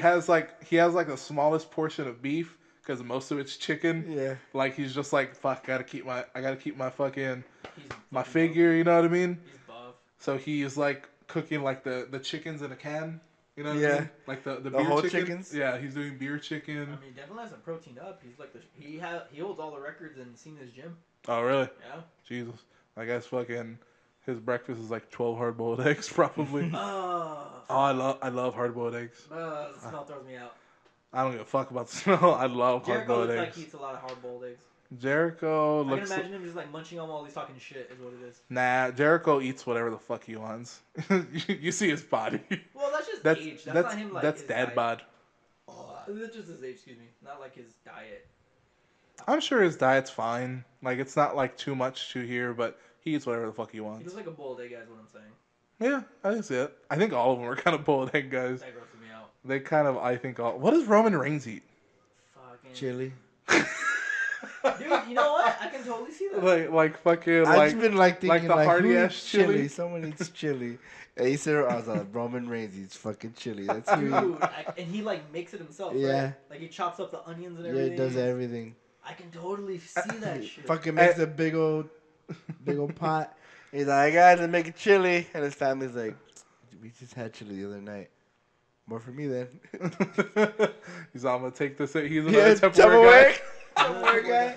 has like the smallest portion of beef because most of it's chicken. Yeah. Like he's just like fuck, I gotta keep my fucking He's my fucking figure. You know what I mean? Buff. He's buff. So he's like cooking like the chickens in a can. You know what I Yeah. mean? Like the The beer whole chicken. chickens? Yeah, he's doing beer I chicken. mean, definitely has a protein up. He's like he holds all the records in Cena's gym. Oh really? Yeah. Jesus. I guess fucking his breakfast is like 12 hard-boiled eggs probably. Oh, I love hard-boiled eggs. The smell throws me out. I don't give a fuck about the smell. I love Jericho hard-boiled looks like eggs. he eats a lot of hard-boiled eggs. Jericho I can looks. imagine him just like munching on while he's talking shit. Is what it is. Nah, Jericho eats whatever the fuck he wants. you see his body. Well, that's just That's age. That's not him like that's his dad diet. bod. That's just his age. Excuse me. Not like his diet. I'm sure his diet's fine. Like it's not like too much to hear, but he eats whatever the fuck he He wants. looks like a boiled egg guy. Is what I'm saying. Yeah, I can see it. I think all of them are kind of boiled egg guys. That grosses me out. They kind of, I think, all. What does Roman Reigns eat? Fucking. Chili. Dude, you know what? I can totally see that. like fucking I've like just been like thinking the like hearty who ass eats chili? Someone eats chili. And he said, I was like, Roman Reigns eats fucking chili. That's who he Dude, and he like makes it himself. Yeah. Right? Like he chops up the onions and Yeah, everything. he does everything. I can totally see that shit. Fucking makes a big old pot. He's like, guys, I'm making chili. And his family's like, we just had chili the other night. More for me then. he's all, I'm gonna take this. He's Yeah, another Tupperware guy. Tupperware guy.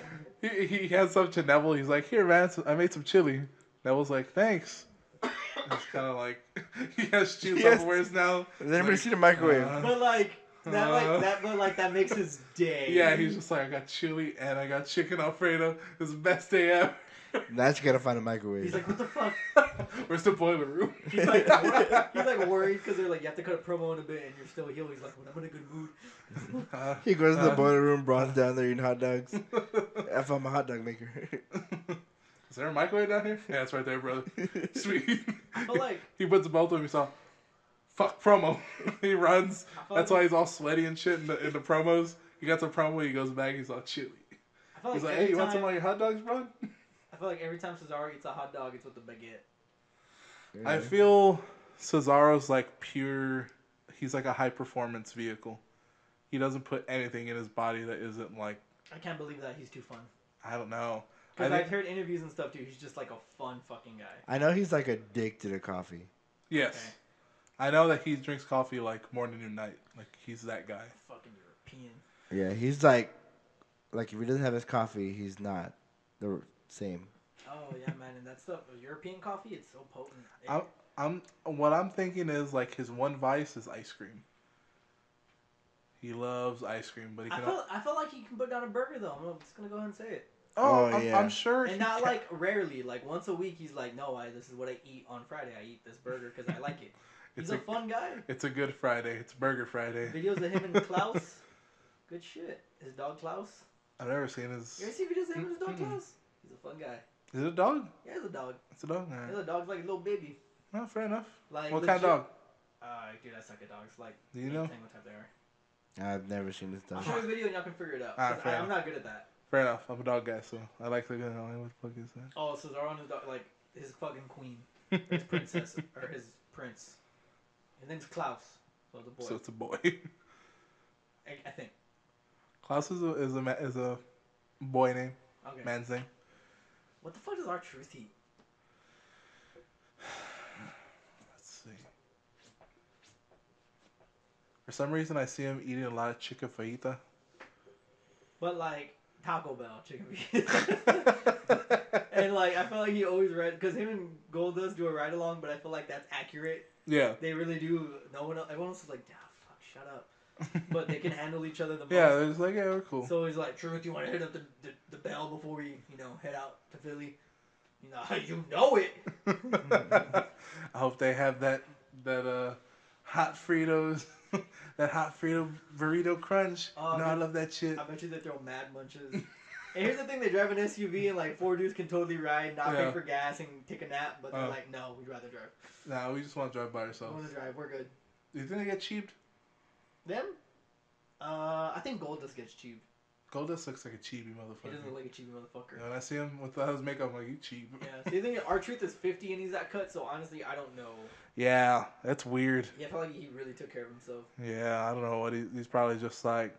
He has up to Neville. He's like, here, man, I made some chili. Neville's like, thanks. It's kind of like he has two Yes. Tupperwares now. Has anybody seen a microwave? But like that makes his day. Yeah, he's just like, I got chili and I got chicken Alfredo. It's the best day ever. Now you gotta find a microwave. He's like, what the fuck? Where's the boiler room? He's like worried because they're like, you have to cut a promo in a bit and you're still healed. He's like, well, I'm in a good mood. He goes to the boiler room, Braun's down there eating hot dogs. If I'm a hot dog maker. Is there a microwave down here? Yeah, it's right there, brother. Sweet. I feel like He puts both of them. He saw, fuck promo. He runs. I feel That's like- why he's all sweaty and shit in the promos. He gets a promo. He goes back. He's all chilly. I feel He's like, every hey, you want time- some of your hot dogs, bro? I feel like every time Cesaro eats a hot dog, it's with the baguette. I feel Cesaro's like pure. He's like a high performance vehicle. He doesn't put anything in his body that isn't like. I can't believe that he's too fun. I don't know. Because I I've think- heard interviews and stuff too. He's just like a fun fucking guy. I know he's like addicted to coffee. Yes. Okay. I know that he drinks coffee like morning and night. Like he's that guy. Fucking European. Yeah, he's like if he doesn't have his coffee, he's not the same. Oh yeah, man, and that stuff, European coffee, it's so potent. What I'm thinking is like his one vice is ice cream. He loves ice cream, but he can. I feel like he can put down a burger though. I'm just gonna go ahead and say it. Oh, I'm, yeah. I'm sure. And he not can. like rarely, like once a week. He's like, no, this is what I eat on Friday. I eat this burger because I like it. He's a fun guy. It's a good Friday. It's Burger Friday. Videos of him and Klaus. Good shit. His dog Klaus. I've never seen his. You ever see videos of him and his dog Mm-mm. Klaus? He's a fun guy. Is it a dog? Yeah, he's a dog. It's a dog. Alright. He's a dog's like a little baby. No, fair enough. Like What kind of dog? Dude, I suck at dogs. Like, Do you know? anything what type they are. I've never seen this I'll done. show you a video and y'all can figure it out. Ah, 'Cause fair I'm enough. not good at that. Fair enough. I'm a dog guy, so I like to go. What the fuck is that? Oh, Cesaro and his dog, like his fucking queen, his princess, or his prince. His name's Klaus. So it's a boy. So it's a boy. I think. Klaus is a boy name, Okay. man's name. What the fuck does our truth eat? Let's see. For some reason, I see him eating a lot of chicken fajita. But like Taco Bell chicken feet. And like I feel like he always read because him and Goldust do a ride along, but I feel like that's accurate. Yeah. They really do. No one else, everyone else is like, fuck, shut up. But they can handle each other the most. Yeah, they're just like, yeah, we're cool. So he's like, Truth, you want to hit up the bell before we, head out to Philly? You know it. I hope they have that hot Fritos, that hot Frito burrito crunch. I love that shit. I bet you they throw mad munches. And here's the thing: they drive an SUV, and like 4 dudes can totally ride, not pay for gas, and take a nap. But they're like, no, we'd rather drive. Nah, we just want to drive by ourselves. We want to drive. We're good. Do you think they get cheaped? Them? I think Goldust gets cheap. Goldust looks like a cheapy motherfucker. He doesn't look like a cheapy motherfucker. Yeah, when I see him without his makeup, I'm like, you cheap. Yeah. So you think R-Truth is 50 and he's that cut? So honestly, I don't know. Yeah, that's weird. Yeah, I feel like he really took care of himself. Yeah, I don't know what he's probably just like.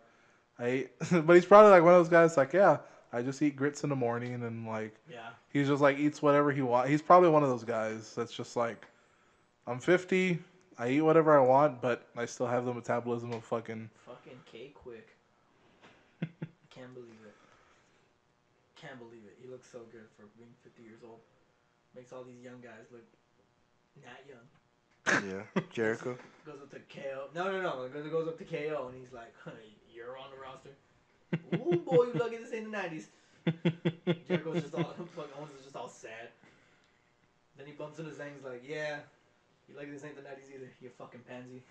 But he's probably like one of those guys. Like, yeah, I just eat grits in the morning, and like, yeah, he's just like eats whatever he wants. He's probably one of those guys that's just like, I'm 50. I eat whatever I want, but I still have the metabolism of fucking K-Quick. Can't believe it. Can't believe it. He looks so good for being 50 years old. Makes all these young guys look not young. Yeah, Jericho. Goes up to KO. No. Goes up to KO, and he's like, you're on the roster. Ooh, boy, you lucky this ain't the 90s. Jericho's just all, Owens is just all sad. Then he bumps into Zayn, he's like, yeah, you lucky this ain't the 90s either, you fucking pansy.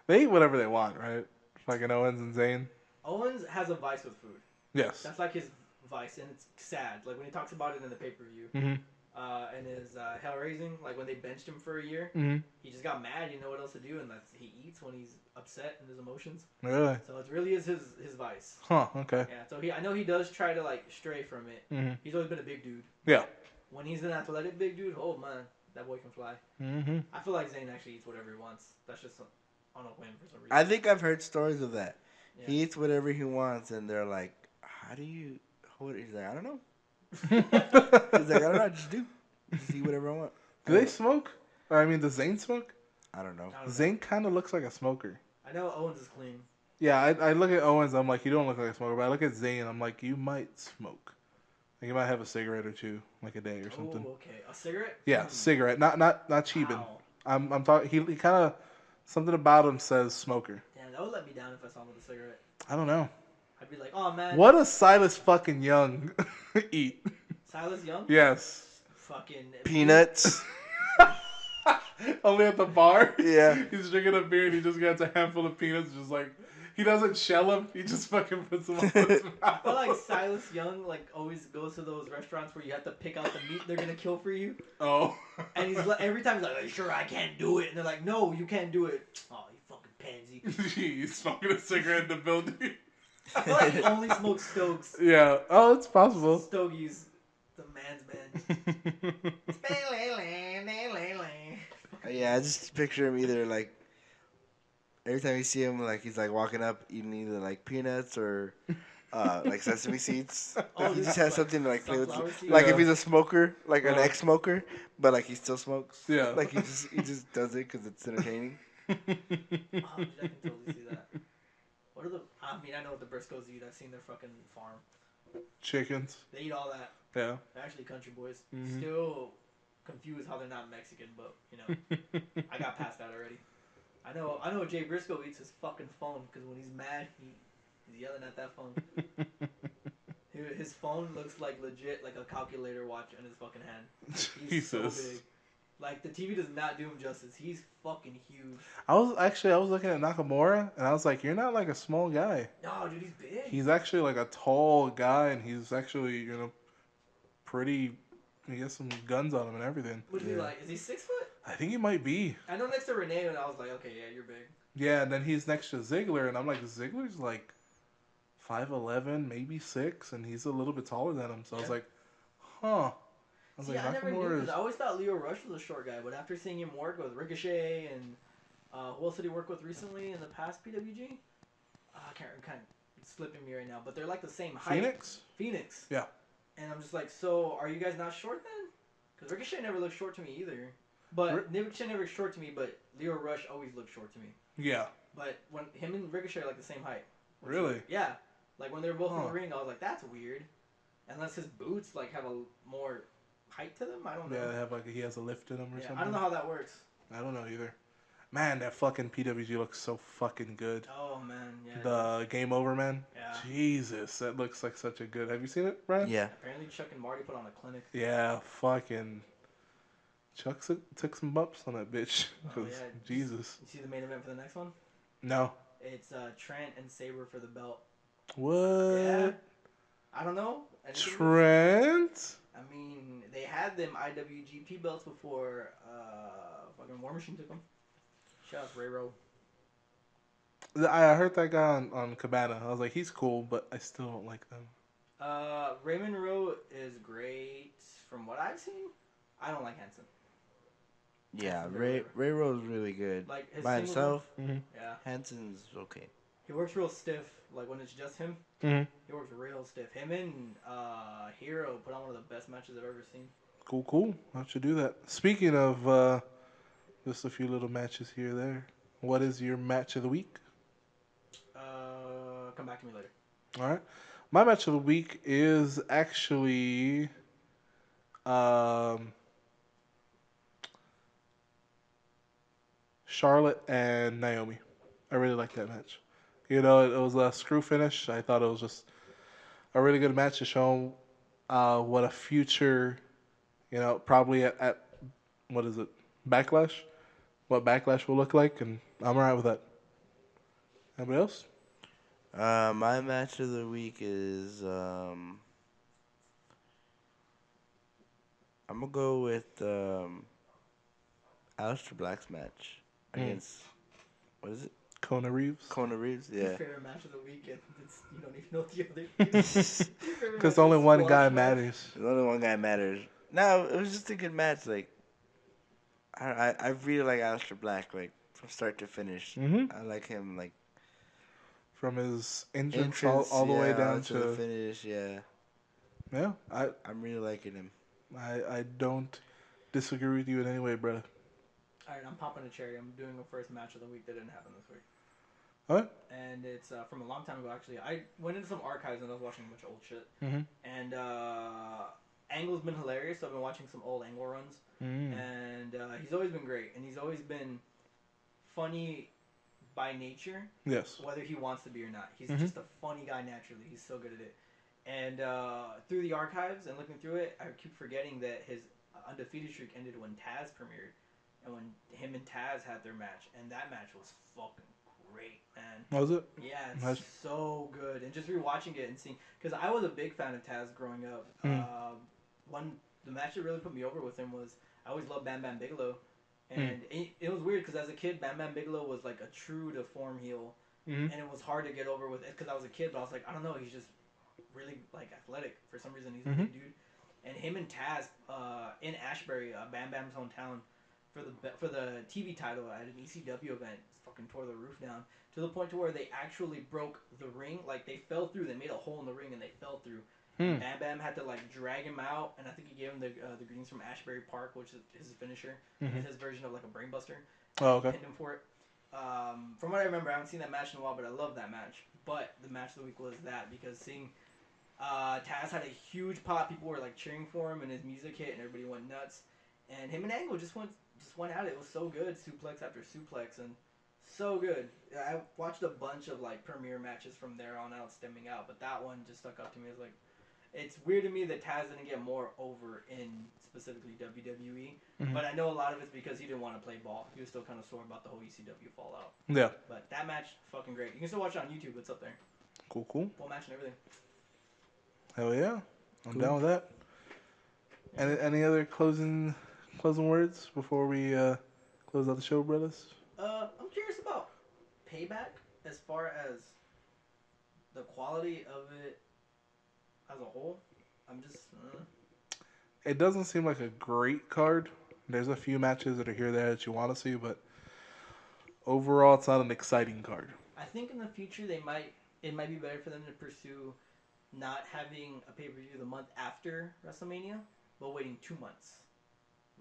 They eat whatever they want, right? Fucking Owens and Zayn. Owens has a vice with food. Yes. That's like his vice, and it's sad. Like when he talks about it in the pay-per-view. Mm-hmm. And his hell raising, like when they benched him for a year, he just got mad. You know what else to do, and he eats when he's upset in his emotions. Really? So it really is his vice. Huh? Okay. Yeah. So I know he does try to like stray from it. Mm-hmm. He's always been a big dude. Yeah. When he's an athletic big dude, oh man, that boy can fly. Mm-hmm. I feel like Zayn actually eats whatever he wants. That's just on a whim for some reason. I think I've heard stories of that. Yeah. He eats whatever he wants, and they're like, "How do you?" He's like, "I don't know." He's like, "I don't know. I just do. Just eat whatever I want." Do they smoke? Or, I mean, does Zayn smoke? I don't know. Zayn kind of looks like a smoker. I know Owens is clean. Yeah, I look at Owens, I'm like, you don't look like a smoker. But I look at Zayn, I'm like, you might smoke. Like, you might have a cigarette or two, like a day or something. Oh, okay. A cigarette? Yeah, cigarette. Not cheaping. Wow. I'm talking. He kind of something about him says smoker. Damn, that would let me down if I saw him with a cigarette. I don't know. I'd be like, oh man. What does Silas fucking Young eat? Silas Young? Yes. Fucking Peanuts. Only at the bar. Yeah. He's drinking a beer and he just gets a handful of peanuts. Just like he doesn't shell them. He just fucking puts them on his mouth. I feel like Silas Young like always goes to those restaurants where you have to pick out the meat they're gonna kill for you. Oh. And he's like, every time he's like, sure I can't do it, and they're like, no, you can't do it. Oh, you fucking pansy. He's smoking a cigarette in the building. I feel like he only smokes Stokes. Yeah. Oh, it's possible. Stogies, the man's man. Yeah, I just picture him either like every time you see him, like he's like walking up eating either like peanuts or like sesame seeds. Oh, He this just is has like something to like play with. sunflower seeds? Like Yeah. if he's a smoker, like an ex-smoker, but like he still smokes. Yeah. Like he just does it because it's entertaining. Oh, dude, I can totally see that. What are the? I mean, I know what the Briscoes eat. I've seen their fucking farm. Chickens. They eat all that. Yeah. They're actually country boys. Mhm. Still confused how they're not Mexican, but you know, I got past that already. I know Jay Briscoe eats his fucking phone because when he's mad, he's yelling at that phone. His phone looks like legit like a calculator watch in his fucking hand. He's so Jesus. big. Like the TV does not do him justice. He's fucking huge. I was looking at Nakamura and I was like, you're not like a small guy. No, dude, he's big. He's actually like a tall guy and he's actually, pretty. He has some guns on him and everything. What is he like? Is he 6 foot? I think he might be. I know next to Renee, and I was like, okay, yeah, you're big. Yeah, and then he's next to Ziggler, and I'm like, Ziggler's like 5'11", maybe 6, and he's a little bit taller than him. So I was like, huh. I was See, like, I never knew Nakamura because I always thought Leo Rush was a short guy, but after seeing him work with Ricochet and who else did he work with recently in the past PWG? I can't kind of slipping me right now, but they're like the same height. Phoenix. Yeah. And I'm just like, so are you guys not short then? Because Ricochet never looked short to me either. But Ricochet never short to me, but Leo Rush always looked short to me. Yeah. But when him and Ricochet are like the same height. Really? Yeah. Like when they were both in the ring, I was like, that's weird. Unless his boots like have a more height to them, I don't know. Yeah, they have like he has a lift in them or something. I don't know how that works. I don't know either. Man, that fucking PWG looks so fucking good. Oh man, yeah. The Game Over Man. Yeah. Jesus, that looks like such a good. Have you seen it, Brian? Yeah. Apparently, Chuck and Marty put on a clinic. Yeah, fucking. Chuck took some bumps on that bitch. Oh yeah. Jesus. You see the main event for the next one? No. It's Trent and Sabre for the belt. What? Yeah. I don't know. Trent? I mean, they had them IWGP belts before fucking War Machine took them. Shout out to Ray Rowe. I heard that guy on Cabana. I was like, he's cool, but I still don't like them. Raymond Rowe is great from what I've seen. I don't like Hanson. Yeah, Ray Rowe's really good. Like his by himself. Mm-hmm. Yeah. Hanson's okay. He works real stiff. Like when it's just him, mm-hmm. He works real stiff. Him and Hero put on one of the best matches I've ever seen. Cool. I should do that. Speaking of just a few little matches here and there, what is your match of the week? Come back to me later. All right. My match of the week is actually Charlotte and Naomi. I really like that match. You know, it was a screw finish. I thought it was just a really good match to show what a future, you know, probably at what is it, Backlash? What Backlash will look like, and I'm alright with that. Anybody else? My match of the week is I'm gonna go with Aleister Black's match against what is it? Kona Reeves. Yeah. Your favorite match of the week, and you don't even know the other. Because only one guy matters. Only one guy matters. No, it was just a good match. Like, I really like Aleister Black. Like from start to finish. Mm-hmm. I like him. Like from his entrance all the way down to the finish. Yeah. Yeah, I'm really liking him. I don't disagree with you in any way, brother. All right, I'm popping a cherry. I'm doing a first match of the week that didn't happen this week. What? And it's from a long time ago, actually. I went into some archives and I was watching a bunch of old shit. Mm-hmm. And Angle's been hilarious, so I've been watching some old Angle runs. Mm. And he's always been great. And he's always been funny by nature. Yes. Whether he wants to be or not. He's just a funny guy naturally. He's so good at it. And through the archives and looking through it, I keep forgetting that his undefeated streak ended when Taz premiered. And when him and Taz had their match. And that match was fucking great, man. Was it? Yeah, it's so good. And just rewatching it and seeing... Because I was a big fan of Taz growing up. The match that really put me over with him was... I always loved Bam Bam Bigelow. And it was weird because as a kid, Bam Bam Bigelow was like a true to form heel. And it was hard to get over with it because I was a kid. But I was like, I don't know, he's just really like athletic. For some reason, he's a big dude. And him and Taz in Ashbury, Bam Bam's hometown, for the TV title at an ECW event, fucking tore the roof down to the point to where they actually broke the ring. Like they fell through. They made a hole in the ring and they fell through. Bam Bam had to like drag him out, and I think he gave him the greens from Ashbury Park, which is his finisher, his version of like a brainbuster. Oh, okay. Pinned him for it. From what I remember, I haven't seen that match in a while, but I love that match. But the match of the week was that because seeing Taz had a huge pop. People were like cheering for him, and his music hit, and everybody went nuts. And him and Angle just went at it. It was so good, suplex after suplex, and so good. I watched a bunch of like premiere matches from there on out, stemming out, but that one just stuck up to me. It's like, it's weird to me that Taz didn't get more over in specifically WWE, but I know a lot of it's because he didn't want to play ball. He was still kind of sore about the whole ECW fallout. Yeah. But that match, fucking great. You can still watch it on YouTube. It's up there. Cool. Full match and everything. Hell yeah, I'm down with that. And any other closing words before we close out the show, brothers? I'm curious about Payback as far as the quality of it as a whole. I'm just... It doesn't seem like a great card. There's a few matches that are here there that you want to see, but overall, it's not an exciting card. I think in the future it might be better for them to pursue not having a pay-per-view the month after WrestleMania, but waiting 2 months.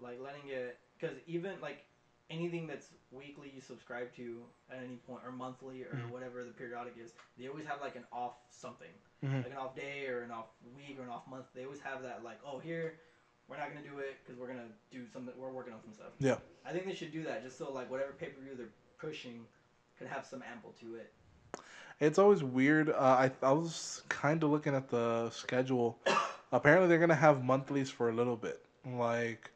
Like letting it... because even like anything that's weekly you subscribe to at any point, or monthly, or whatever the periodic is, they always have like an off something, like an off day or an off week or an off month. They always have that like, oh, here we're not gonna do it because we're gonna do something. We're working on some stuff. Yeah. I think they should do that just so like whatever pay per view they're pushing could have some ample to it. It's always weird. I was kind of looking at the schedule. Apparently, they're gonna have monthlies for a little bit. Like,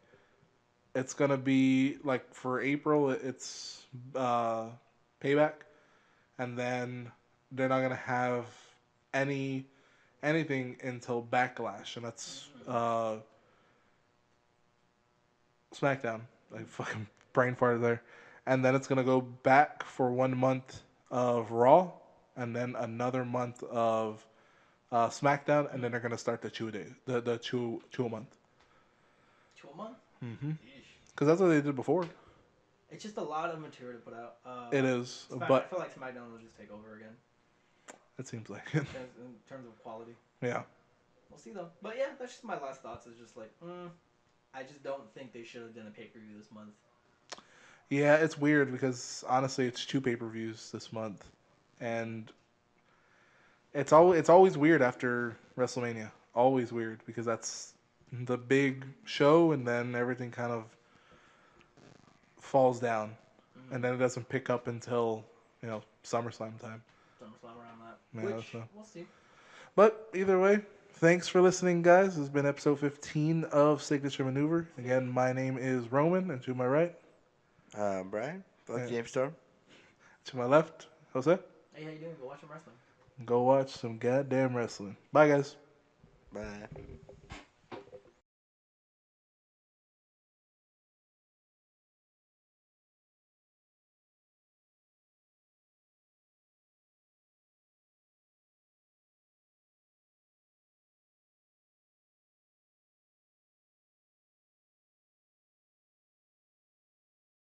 it's gonna be like for April, it's Payback, and then they're not gonna have anything until Backlash, and that's SmackDown. Like fucking brain farted there, and then it's gonna go back for 1 month of Raw, and then another month of SmackDown, and then they're gonna start the two a month. 2 a month. Mm-hmm. Because that's what they did before. It's just a lot of material to put out. It is, I but feel like SmackDown will just take over again it seems like it. in terms of quality. Yeah. We'll see though. But yeah, that's just my last thoughts. Is just like, I just don't think they should have done a pay per view this month. Yeah, it's weird because honestly, it's 2 pay-per-views this month, and it's always weird after WrestleMania. Always weird because that's the big show, and then everything kind of falls down, and then it doesn't pick up until SummerSlam time. SummerSlam around that. Yeah, Which so. we'll see. But either way, thanks for listening, guys. This has been episode 15 of Signature Maneuver. Again, my name is Roman, and to my right, Brian, Lucky Game Storm. to my left, Jose. Hey, how you doing? Go watch some wrestling. Go watch some goddamn wrestling. Bye, guys. Bye.